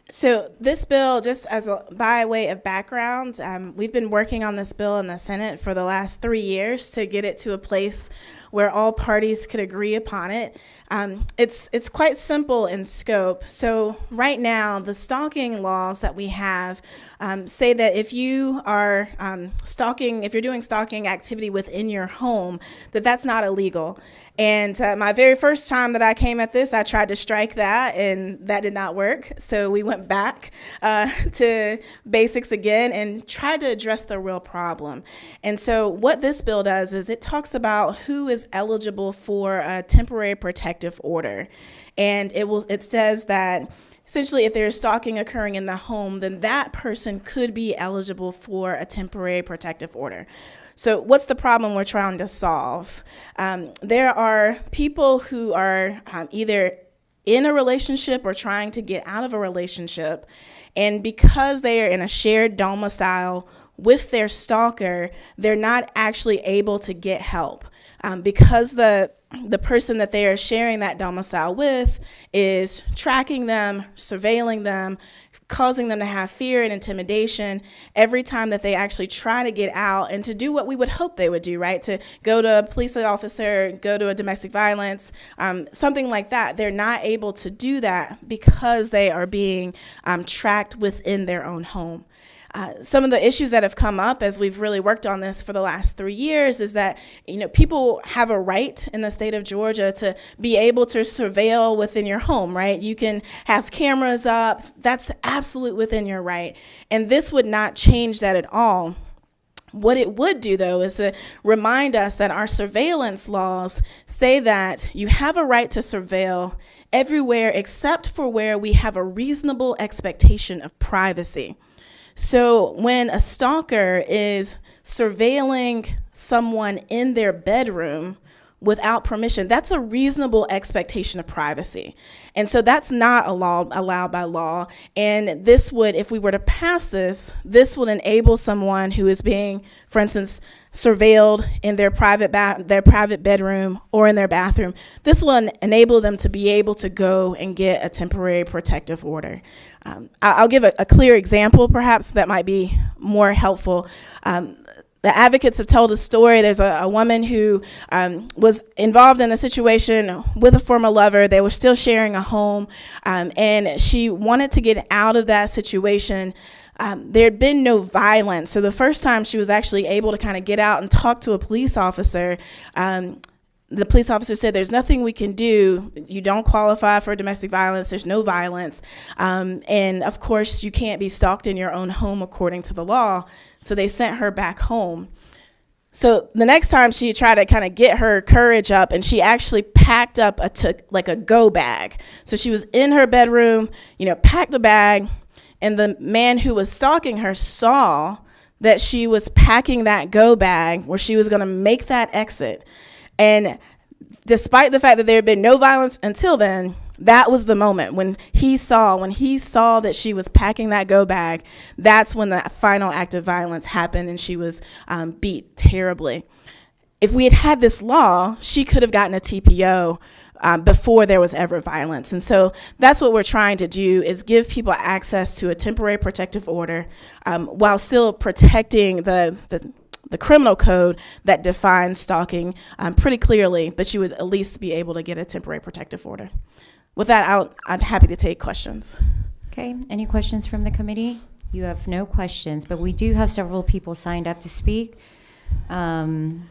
So this bill, just by way of background, we've been working on this bill in the Senate for the last 3 years to get it to a place where all parties could agree upon it. It's quite simple in scope. So right now, the stalking laws that we have say that if you are if you're doing stalking activity within your home, that's not illegal. And my very first time that I came at this, I tried to strike that, and that did not work. So we went back to basics again and tried to address the real problem. And so what this bill does is it talks about who is eligible for a temporary protective order. And it says that essentially if there's stalking occurring in the home, then that person could be eligible for a temporary protective order. So what's the problem we're trying to solve? There are people who are either in a relationship or trying to get out of a relationship, and because they are in a shared domicile with their stalker, they're not actually able to get help because the person that they are sharing that domicile with is tracking them, surveilling them, causing them to have fear and intimidation every time that they actually try to get out and to do what we would hope they would do, right? To go to a police officer, go to a domestic violence, something like that. They're not able to do that because they are being tracked within their own home. Some of the issues that have come up as we've really worked on this for the last 3 years is that, people have a right in the state of Georgia to be able to surveil within your home, right? You can have cameras up. That's absolute within your right. And this would not change that at all. What it would do, though, is to remind us that our surveillance laws say that you have a right to surveil everywhere except for where we have a reasonable expectation of privacy. So when a stalker is surveilling someone in their bedroom without permission, that's a reasonable expectation of privacy. And so that's not allowed by law. And this would, if we were to pass this would enable someone who is being, for instance, surveilled in their private bedroom or in their bathroom. This will enable them to be able to go and get a temporary protective order. I'll give a clear example, perhaps, that might be more helpful. The advocates have told a story. There's a woman who was involved in a situation with a former lover. They were still sharing a home, and she wanted to get out of that situation. There had been no violence. So the first time she was actually able to kind of get out and talk to a police officer, the police officer said, there's nothing we can do. You don't qualify for domestic violence. There's no violence. And of course, you can't be stalked in your own home according to the law. So they sent her back home. So the next time she tried to kind of get her courage up, and she actually packed up a go bag. So she was in her bedroom, packed a bag, and the man who was stalking her saw that she was packing that go bag where she was going to make that exit. And despite the fact that there had been no violence until then, that was the moment when he saw that she was packing that go bag. That's when the final act of violence happened, and she was beat terribly. If we had had this law, she could have gotten a TPO before there was ever violence. And so that's what we're trying to do, is give people access to a temporary protective order while still protecting the criminal code that defines stalking pretty clearly, but you would at least be able to get a temporary protective order. With that, I'm happy to take questions. Okay, any questions from the committee? You have no questions, but we do have several people signed up to speak. And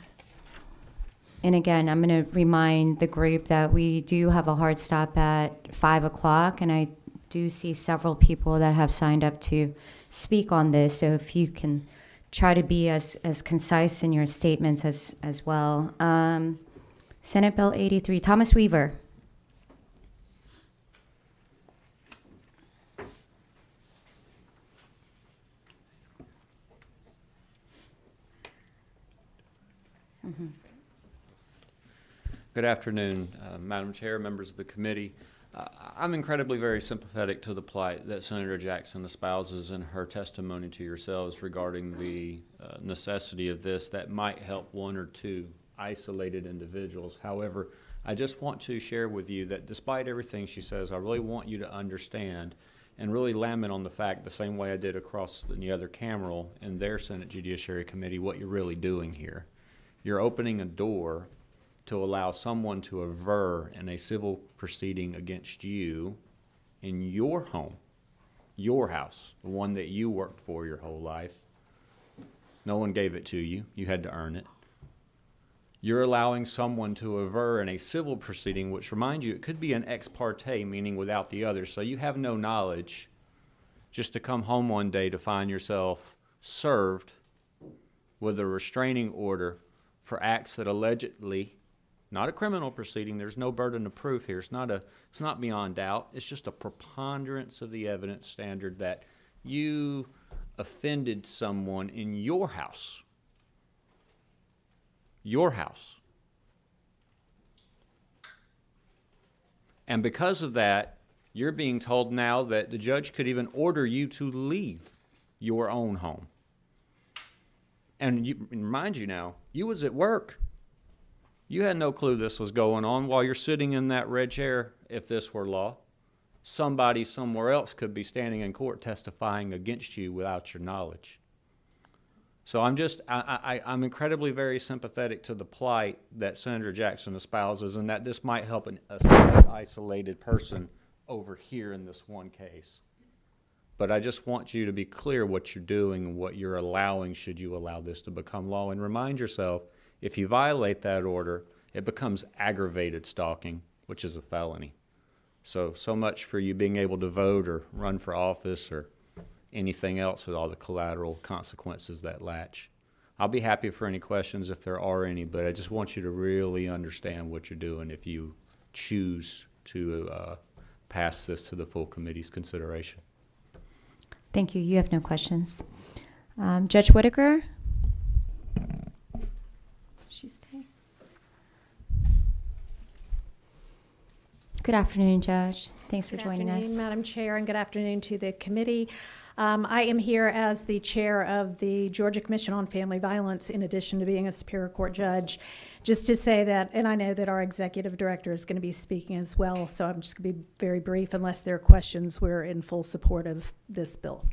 again, I'm going to remind the group that we do have a hard stop at 5 o'clock, and I do see several people that have signed up to speak on this, so if you can try to be as concise in your statements as well. Senate Bill 83, Thomas Weaver. Mm-hmm. Good afternoon, Madam Chair, members of the committee. I'm incredibly very sympathetic to the plight that Senator Jackson espouses in her testimony to yourselves regarding the necessity of this that might help one or two isolated individuals. However, I just want to share with you that despite everything she says, I really want you to understand and really lament on the fact, the same way I did across the other cameral in their Senate Judiciary Committee, what you're really doing here. You're opening a door to allow someone to aver in a civil proceeding against you in your home, your house, the one that you worked for your whole life. No one gave it to you. You had to earn it. You're allowing someone to aver in a civil proceeding, which, remind you, it could be an ex parte, meaning without the other, so you have no knowledge, just to come home one day to find yourself served with a restraining order for acts that allegedly, not a criminal proceeding, there's no burden of proof here, it's not beyond doubt, it's just a preponderance of the evidence standard that you offended someone in your house. Your house. And because of that, you're being told now that the judge could even order you to leave your own home. And remind you now, you was at work. You had no clue this was going on while you're sitting in that red chair if this were law. somebody somewhere else could be standing in court testifying against you without your knowledge. So I'm incredibly very sympathetic to the plight that Senator Jackson espouses, and that this might help a isolated person over here in this one case. But I just want you to be clear what you're doing and what you're allowing should you allow this to become law. And remind yourself, if you violate that order, it becomes aggravated stalking, which is a felony. So much for you being able to vote or run for office or anything else with all the collateral consequences that latch. I'll be happy for any questions if there are any, but I just want you to really understand what you're doing if you choose to pass this to the full committee's consideration. Thank you. You have no questions. Judge Whitaker? She stay? Good afternoon, Judge. Thanks for joining us. Good afternoon, Madam Chair, and good afternoon to the committee. I am here as the chair of the Georgia Commission on Family Violence, in addition to being a Superior Court judge. Just to say that, and I know that our executive director is going to be speaking as well, so I'm just going to be very brief. Unless there are questions, we're in full support of this bill.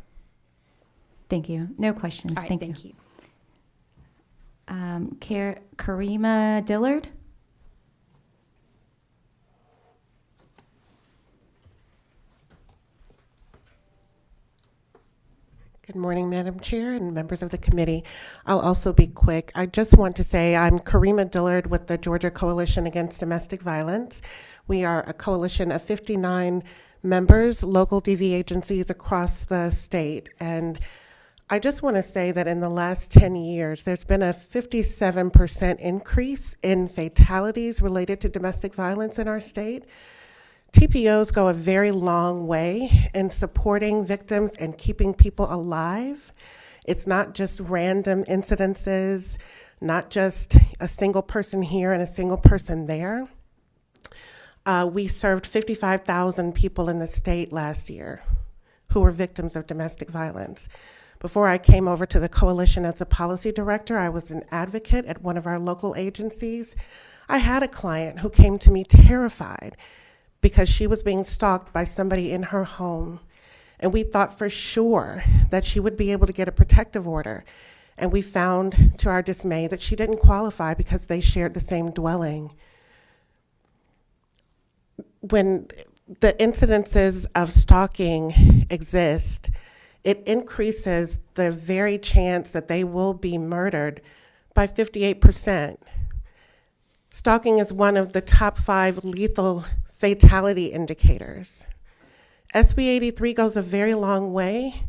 Thank you. No questions. All right, thank you. Karima Dillard? Good morning, Madam Chair and members of the committee. I'll also be quick. I just want to say I'm Karima Dillard with the Georgia Coalition Against Domestic Violence. We are a coalition of 59 members, local DV agencies across the state. And I just want to say that in the last 10 years, there's been a 57% increase in fatalities related to domestic violence in our state. TPOs go a very long way in supporting victims and keeping people alive. It's not just random incidences, not just a single person here and a single person there. We served 55,000 people in the state last year who were victims of domestic violence. Before I came over to the coalition as a policy director, I was an advocate at one of our local agencies. I had a client who came to me terrified because she was being stalked by somebody in her home. And we thought for sure that she would be able to get a protective order. And we found, to our dismay, that she didn't qualify because they shared the same dwelling. When the incidences of stalking exist, it increases the very chance that they will be murdered by 58%. Stalking is one of the top 5 lethal fatality indicators. SB 83 goes a very long way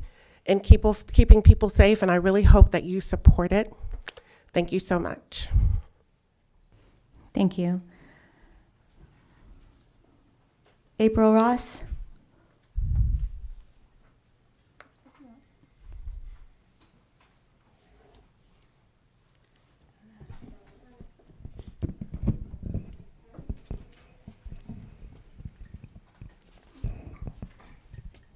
in keeping people safe, and I really hope that you support it. Thank you so much. Thank you. April Ross?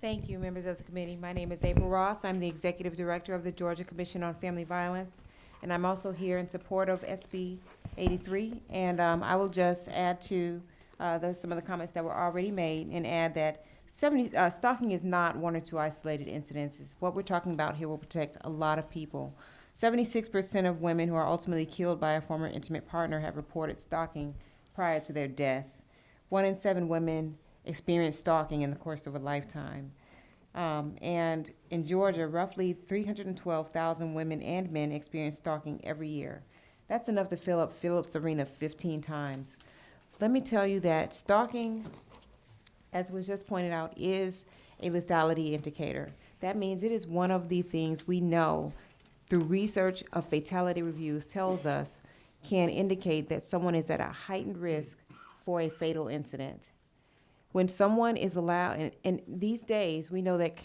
Thank you, members of the committee. My name is April Ross. I'm the Executive Director of the Georgia Commission on Family Violence, and I'm also here in support of SB 83. And I will just add to some of the comments that were already made and add that stalking is not 1 or 2 isolated incidences. What we're talking about here will protect a lot of people. 76% of women who are ultimately killed by a former intimate partner have reported stalking prior to their death. 1 in 7 women experience stalking in the course of a lifetime. And in Georgia, roughly 312,000 women and men experience stalking every year. That's enough to fill up Phillips Arena 15 times. Let me tell you that stalking, as was just pointed out, is a lethality indicator. That means it is one of the things we know through research of fatality reviews tells us can indicate that someone is at a heightened risk for a fatal incident. When someone is allowed, and these days we know that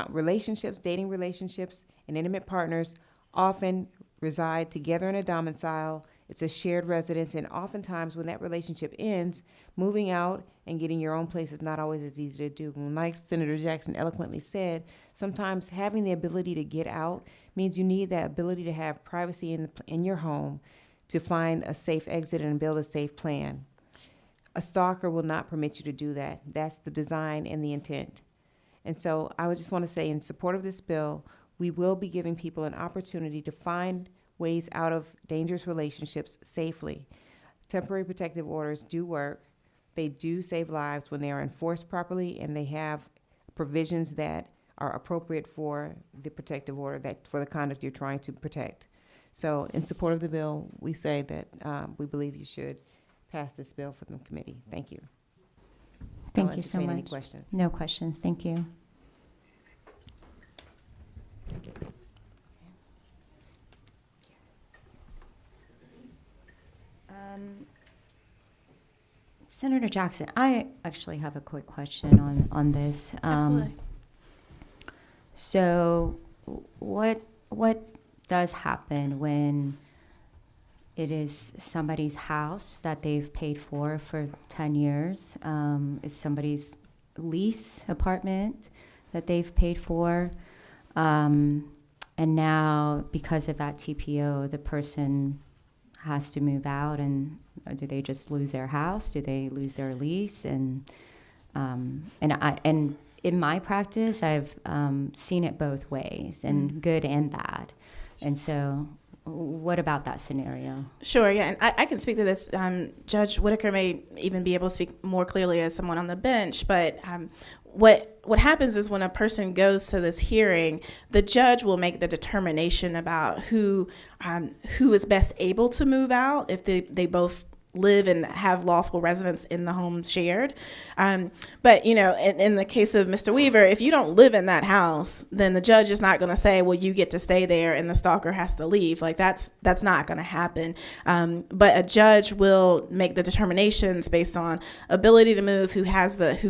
relationships, dating relationships, and intimate partners often reside together in a domicile. It's a shared residence, and oftentimes when that relationship ends, moving out and getting your own place is not always as easy to do. And like Senator Jackson eloquently said, sometimes having the ability to get out means you need that ability to have privacy in your home to find a safe exit and build a safe plan. A stalker will not permit you to do that. That's the design and the intent. And so I would just want to say, in support of this bill, we will be giving people an opportunity to find ways out of dangerous relationships safely. Temporary protective orders do work. They do save lives when they are enforced properly, and they have provisions that are appropriate for the protective order, that for the conduct you're trying to protect. So in support of the bill, we say that we believe you should pass this bill for the committee. Thank you. Thank I'll you so entertain much. any questions. No questions. Thank you. Senator Jackson, I actually have a quick question on this. Absolutely. So, what does happen when it is somebody's house that they've paid for 10 years? Is somebody's lease apartment that they've paid for? And now, because of that TPO, the person has to move out, and do they just lose their house? Do they lose their lease? And in my practice, I've seen it both ways, and good and bad. And so, what about that scenario? Sure, yeah, and I can speak to this. Judge Whitaker may even be able to speak more clearly as someone on the bench, but what happens is when a person goes to this hearing, the judge will make the determination about who is best able to move out if they both live and have lawful residence in the home shared. But, you know, in the case of Mr. Weaver, if you don't live in that house, then the judge is not going to say, well, you get to stay there and the stalker has to leave. Like, that's not going to happen. But a judge will make the determinations based on ability to move, who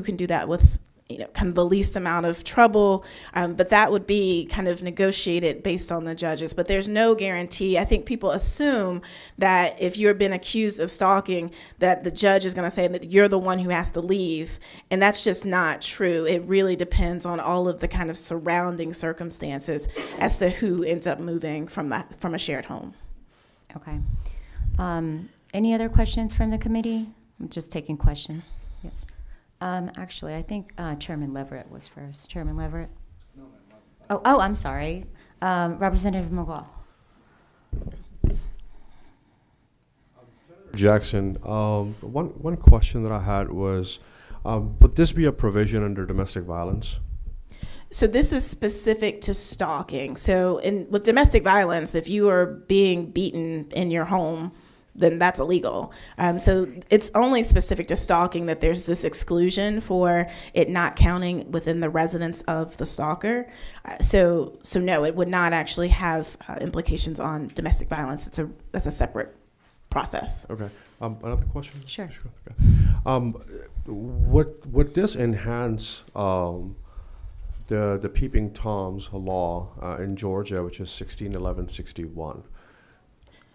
can do that with, you know, kind of the least amount of trouble, but that would be kind of negotiated based on the judges. But there's no guarantee. I think people assume that if you've been accused of stalking, that the judge is going to say that you're the one who has to leave, and that's just not true. It really depends on all of the kind of surrounding circumstances as to who ends up moving from a shared home. Okay. Any other questions from the committee? I'm just taking questions. Yes. Actually, I think Chairman Leverett was first. Chairman Leverett? Oh, I'm sorry. Representative McGraw. Jackson, one question that I had was, would this be a provision under domestic violence? So this is specific to stalking. So with domestic violence, if you are being beaten in your home, then that's illegal. So it's only specific to stalking that there's this exclusion for it not counting within the residence of the stalker. So no, it would not actually have implications on domestic violence. That's a separate process. Okay. Another question? Sure. Okay. Would this enhance the peeping toms law in Georgia, which is 161161?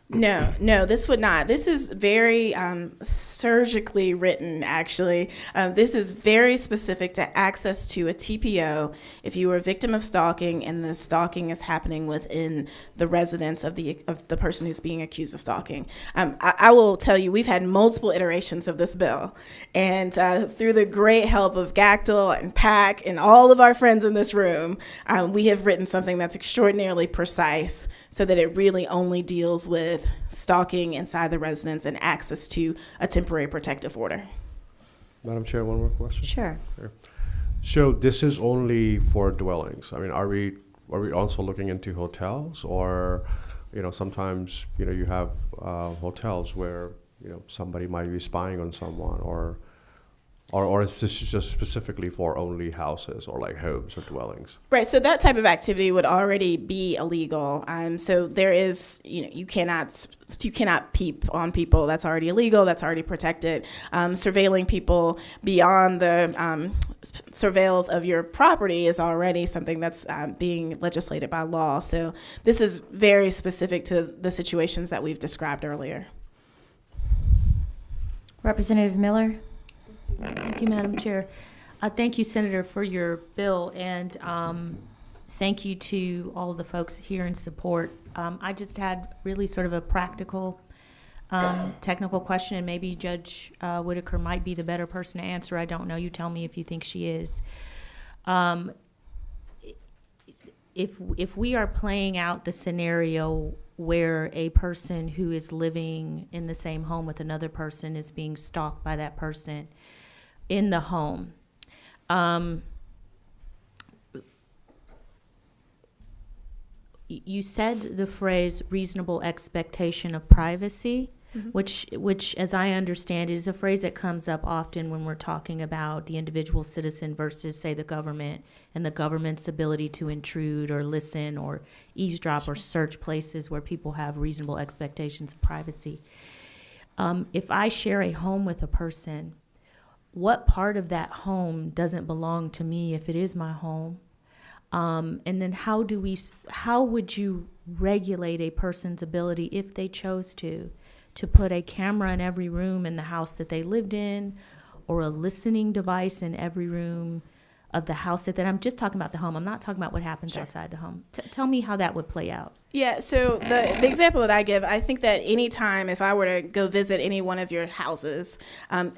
No, this would not. This is very surgically written, actually. This is very specific to access to a TPO if you were a victim of stalking and the stalking is happening within the residence of the person who's being accused of stalking. I will tell you, we've had multiple iterations of this bill, and through the great help of Gactyl and PAC and all of our friends in this room, we have written something that's extraordinarily precise so that it really only deals with stalking inside the residence and access to a temporary protective order. Madam Chair, one more question. Sure. Okay. So this is only for dwellings. I mean, are we also looking into hotels, or, you know, sometimes, you know, you have hotels where, you know, somebody might be spying on someone, or is this just specifically for only houses or like homes or dwellings? Right, so that type of activity would already be illegal. So there is, you know, you cannot peep on people. That's already illegal. That's already protected. Surveilling people beyond the surveillance of your property is already something that's being legislated by law. So this is very specific to the situations that we've described earlier. Representative Miller. Thank you, Madam Chair. Thank you, Senator, for your bill, and thank you to all of the folks here in support. I just had really sort of a practical technical question, and maybe Judge Whitaker might be the better person to answer. I don't know. You tell me if you think she is. If we are playing out the scenario where a person who is living in the same home with another person is being stalked by that person in the home, you said the phrase reasonable expectation of privacy, which, as I understand, is a phrase that comes up often when we're talking about the individual citizen versus, say, the government and the government's ability to intrude or listen or eavesdrop or search places where people have reasonable expectations of privacy. If I share a home with a person, what part of that home doesn't belong to me if it is my home? And then how would you regulate a person's ability, if they chose to put a camera in every room in the house that they lived in, or a listening device in every room of the house that I'm just talking about the home. I'm not talking about what happens outside the home. Tell me how that would play out. Yeah, so the example that I give, I think that any time if I were to go visit any one of your houses,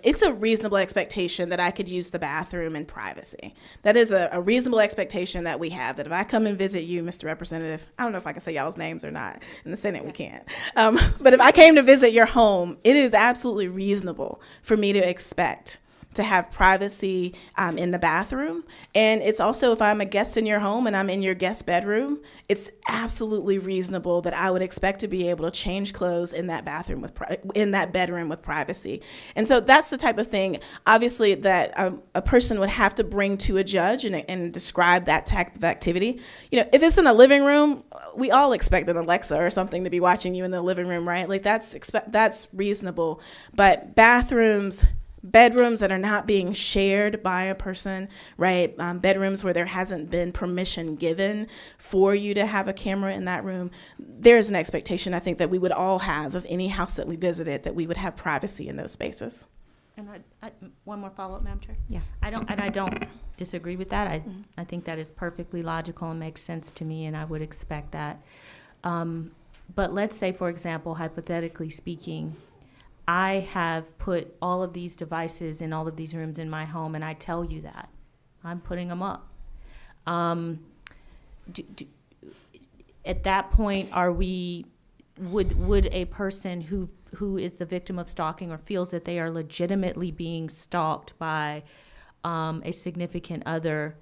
it's a reasonable expectation that I could use the bathroom in privacy. That is a reasonable expectation that we have, that if I come and visit you, Mr. Representative, I don't know if I can say y'all's names or not. In the Senate, we can't. But if I came to visit your home, it is absolutely reasonable for me to expect to have privacy in the bathroom. And it's also, if I'm a guest in your home and I'm in your guest bedroom, it's absolutely reasonable that I would expect to be able to change clothes in that bathroom in that bedroom with privacy. And so that's the type of thing, obviously, that a person would have to bring to a judge and describe that type of activity. You know, if it's in a living room, we all expect an Alexa or something to be watching you in the living room, right? Like that's reasonable. But bedrooms that are not being shared by a person, right? Bedrooms where there hasn't been permission given for you to have a camera in that room. There's an expectation, I think, that we would all have of any house that we visited, that we would have privacy in those spaces. And one more follow-up, Madam Chair. Yeah. I don't disagree with that. I think that is perfectly logical and makes sense to me, and I would expect that. But let's say, for example, hypothetically speaking, I have put all of these devices in all of these rooms in my home, and I tell you that. I'm putting them up. At that point, would a person who is the victim of stalking or feels that they are legitimately being stalked by a significant other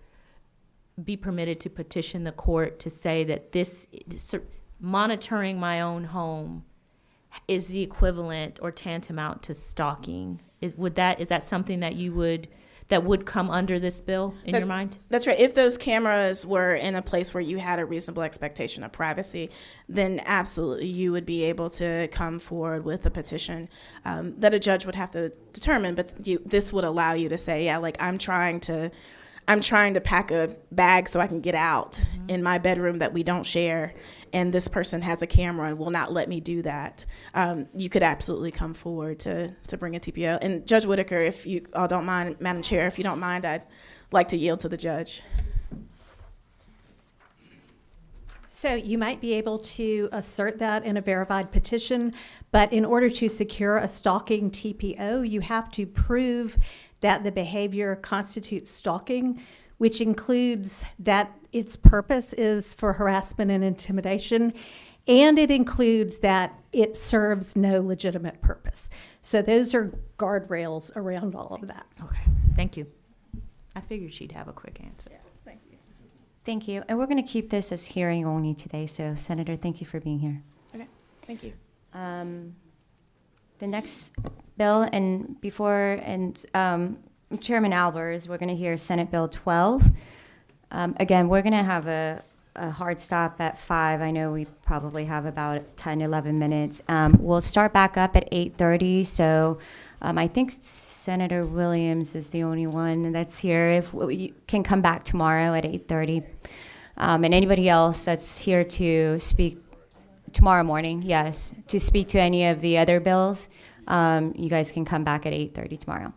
be permitted to petition the court to say that this monitoring my own home is the equivalent or tantamount to stalking? Is that something that would come under this bill in your mind? That's right. If those cameras were in a place where you had a reasonable expectation of privacy, then absolutely you would be able to come forward with a petition that a judge would have to determine. But this would allow you to say, yeah, like I'm trying to pack a bag so I can get out in my bedroom that we don't share, and this person has a camera and will not let me do that. You could absolutely come forward to bring a TPO. And Judge Whitaker, if you all don't mind, Madam Chair, if you don't mind, I'd like to yield to the judge. So you might be able to assert that in a verified petition, but in order to secure a stalking TPO, you have to prove that the behavior constitutes stalking, which includes that its purpose is for harassment and intimidation, and it includes that it serves no legitimate purpose. So those are guardrails around all of that. Okay, thank you. I figured she'd have a quick answer. Yeah, thank you. Thank you. And we're going to keep this as hearing only today. So, Senator, thank you for being here. Okay, thank you. The next bill, Chairman Albers, we're going to hear Senate Bill 12. Again, we're going to have a hard stop at 5. I know we probably have about 10, 11 minutes. We'll start back up at 8:30. So I think Senator Williams is the only one that's here. If you can come back tomorrow at 8:30. And anybody else that's here to speak tomorrow morning, yes, to speak to any of the other bills, you guys can come back at 8:30 tomorrow.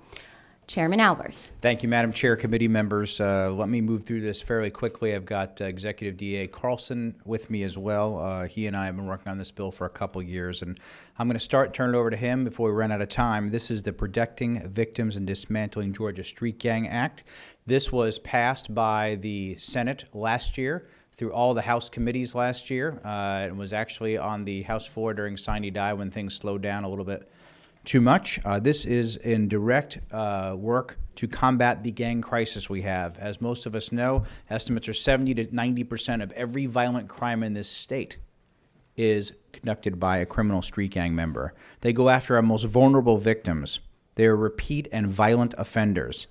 Chairman Albers. Thank you, Madam Chair, committee members. Let me move through this fairly quickly. I've got Executive DA Carlson with me as well. He and I have been working on this bill for a couple years, and I'm going to start and turn it over to him before we run out of time. This is the Protecting Victims and Dismantling Georgia Street Gang Act. This was passed by the Senate last year through all the House committees last year. It was actually on the House floor during sine die when things slowed down a little bit too much. This is in direct work to combat the gang crisis we have. As most of us know, estimates are 70 to 90% of every violent crime in this state is conducted by a criminal street gang member. They go after our most vulnerable victims. They are repeat and violent offenders.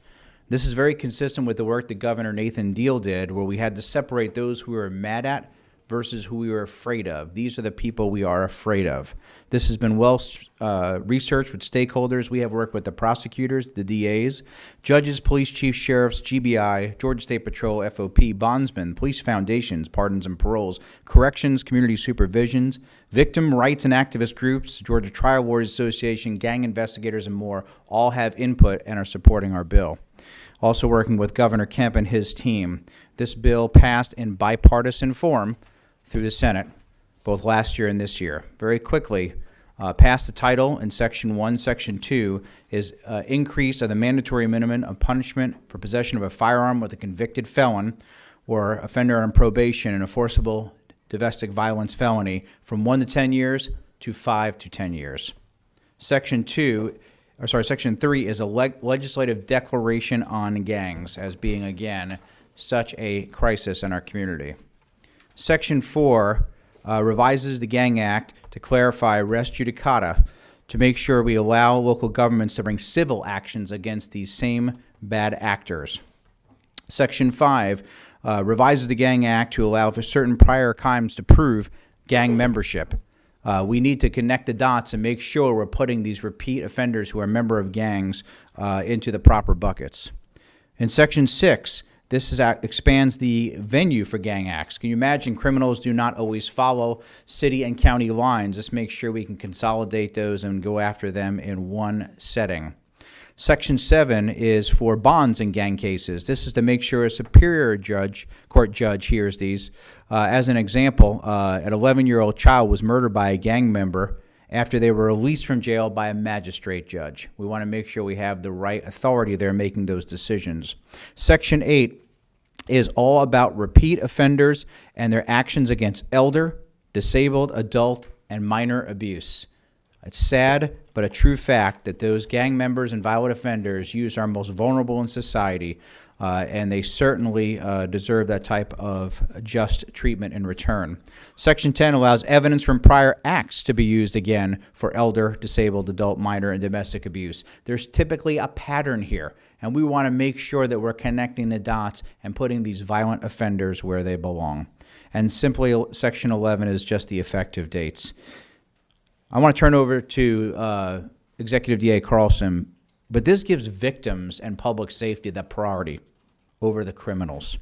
This is very consistent with the work that Governor Nathan Deal did, where we had to separate those who we were mad at versus who we were afraid of. These are the people we are afraid of. This has been well researched with stakeholders. We have worked with the prosecutors, the DAs, judges, police chiefs, sheriffs, GBI, Georgia State Patrol, FOP, bondsmen, police foundations, pardons and paroles, corrections, community supervisions, victim rights and activist groups, Georgia Trial Lawyers Association, gang investigators, and more all have input and are supporting our bill. Also working with Governor Kemp and his team. This bill passed in bipartisan form through the Senate, both last year and this year. Very quickly, passed the title in Section 1. Section 2 is increase of the mandatory minimum of punishment for possession of a firearm with a convicted felon or offender on probation and a forcible domestic violence felony from 1 to 10 years to 5 to 10 years. Section 3 is a legislative declaration on gangs as being, again, such a crisis in our community. Section 4 revises the Gang Act to clarify res judicata to make sure we allow local governments to bring civil actions against these same bad actors. Section 5 revises the Gang Act to allow for certain prior crimes to prove gang membership. We need to connect the dots and make sure we're putting these repeat offenders who are a member of gangs into the proper buckets. In Section 6, this expands the venue for gang acts. Can you imagine criminals do not always follow city and county lines? This makes sure we can consolidate those and go after them in one setting. Section 7 is for bonds in gang cases. This is to make sure a superior court judge hears these. As an example, an 11-year-old child was murdered by a gang member after they were released from jail by a magistrate judge. We want to make sure we have the right authority there making those decisions. Section 8 is all about repeat offenders and their actions against elder, disabled, adult, and minor abuse. It's sad, but a true fact that those gang members and violent offenders use our most vulnerable in society, and they certainly deserve that type of just treatment in return. Section 10 allows evidence from prior acts to be used again for elder, disabled, adult, minor, and domestic abuse. There's typically a pattern here, and we want to make sure that we're connecting the dots and putting these violent offenders where they belong. And simply, Section 11 is just the effective dates. I want to turn over to Executive DA Carlson, but this gives victims and public safety the priority over the criminals.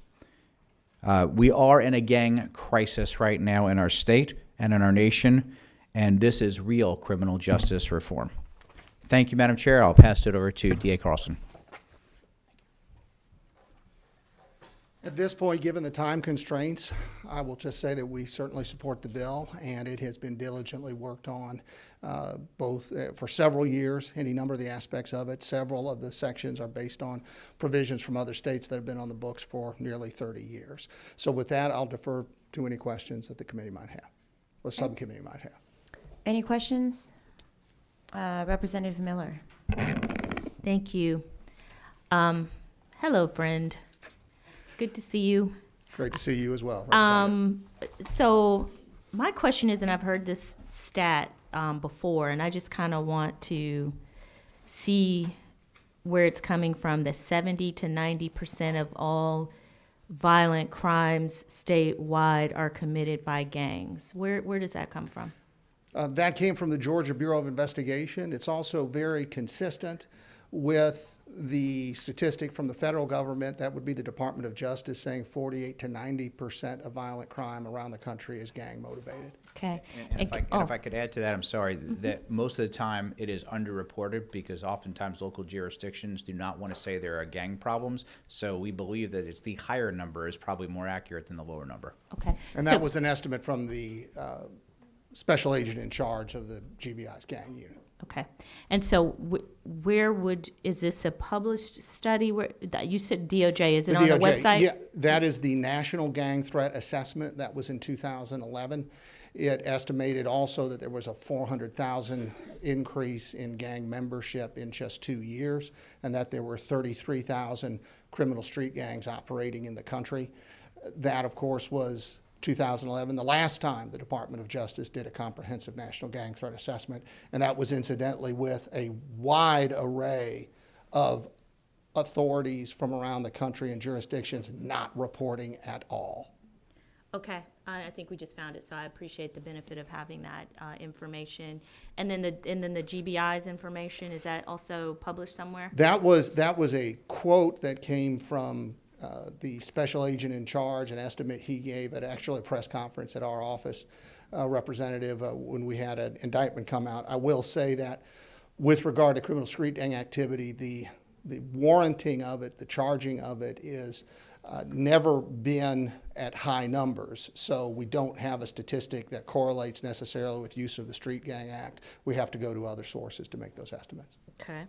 We are in a gang crisis right now in our state and in our nation, and this is real criminal justice reform. Thank you, Madam Chair. I'll pass it over to DA Carlson. At this point, given the time constraints, I will just say that we certainly support the bill, and it has been diligently worked on both for several years, any number of the aspects of it. Several of the sections are based on provisions from other states that have been on the books for nearly 30 years. So with that, I'll defer to any questions that the committee might have, or the subcommittee might have. Any questions? Representative Miller. Thank you. Hello, friend. Good to see you. Great to see you as well. So my question is, and I've heard this stat before, and I just kind of want to see where it's coming from, that 70 to 90% of all violent crimes statewide are committed by gangs. Where does that come from? That came from the Georgia Bureau of Investigation. It's also very consistent with the statistic from the federal government, that would be the Department of Justice saying 48 to 90% of violent crime around the country is gang motivated. Okay. And if I could add to that, I'm sorry, that most of the time it is underreported because oftentimes local jurisdictions do not want to say there are gang problems. So we believe that it's the higher number is probably more accurate than the lower number. Okay. And that was an estimate from the special agent in charge of the GBI's gang unit. Okay. And so is this a published study? You said DOJ, is it on the website? Yeah, that is the National Gang Threat Assessment. That was in 2011. It estimated also that there was a 400,000 increase in gang membership in just 2 years, and that there were 33,000 criminal street gangs operating in the country. That, of course, was 2011, the last time the Department of Justice did a comprehensive national gang threat assessment, and that was incidentally with a wide array of authorities from around the country and jurisdictions not reporting at all. Okay, I think we just found it, so I appreciate the benefit of having that information. And then the GBI's information, is that also published somewhere? That was a quote that came from the special agent in charge, an estimate he gave at actually a press conference at our office, representative, when we had an indictment come out. I will say that with regard to criminal street gang activity, the warranting of it, the charging of it is never been at high numbers. So we don't have a statistic that correlates necessarily with use of the Street Gang Act. We have to go to other sources to make those estimates. Okay.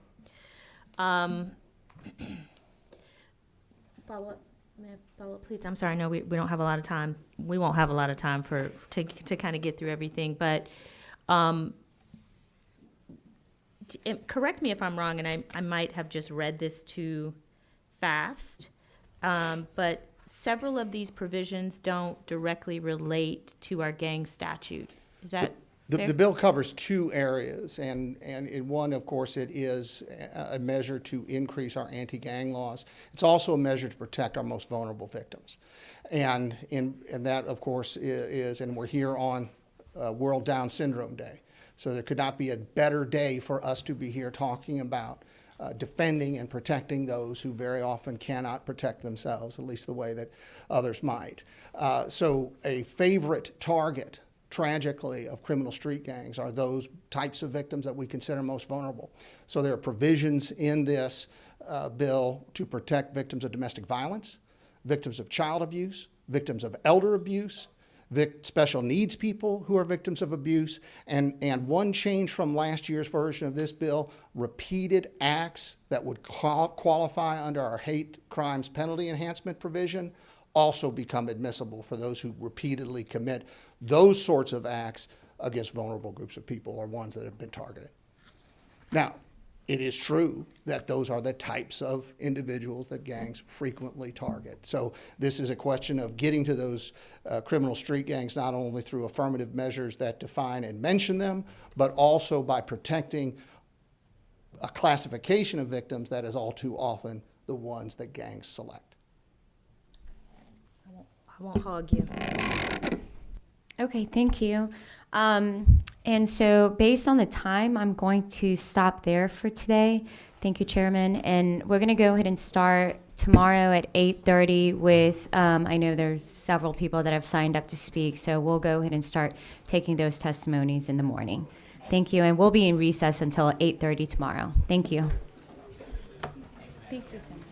Follow-up, may I follow up, please? I'm sorry, no, we don't have a lot of time. We won't have a lot of time to kind of get through everything, but correct me if I'm wrong, and I might have just read this too fast, but several of these provisions don't directly relate to our gang statute. Is that The bill covers two areas, and in one, of course, it is a measure to increase our anti-gang laws. It's also a measure to protect our most vulnerable victims. And that, of course, is, and we're here on World Down Syndrome Day. So there could not be a better day for us to be here talking about defending and protecting those who very often cannot protect themselves, at least the way that others might. So a favorite target, tragically, of criminal street gangs are those types of victims that we consider most vulnerable. So there are provisions in this bill to protect victims of domestic violence, victims of child abuse, victims of elder abuse, special needs people who are victims of abuse, and one change from last year's version of this bill, repeated acts that would qualify under our hate crimes penalty enhancement provision also become admissible for those who repeatedly commit those sorts of acts against vulnerable groups of people or ones that have been targeted. Now, it is true that those are the types of individuals that gangs frequently target. So this is a question of getting to those criminal street gangs not only through affirmative measures that define and mention them, but also by protecting a classification of victims that is all too often the ones that gangs select. I won't hog you. Okay, thank you. And so based on the time, I'm going to stop there for today. Thank you, Chairman. And we're going to go ahead and start tomorrow at 8:30 with, I know there's several people that have signed up to speak, so we'll go ahead and start taking those testimonies in the morning. Thank you, and we'll be in recess until 8:30 tomorrow. Thank you. Thank you so much.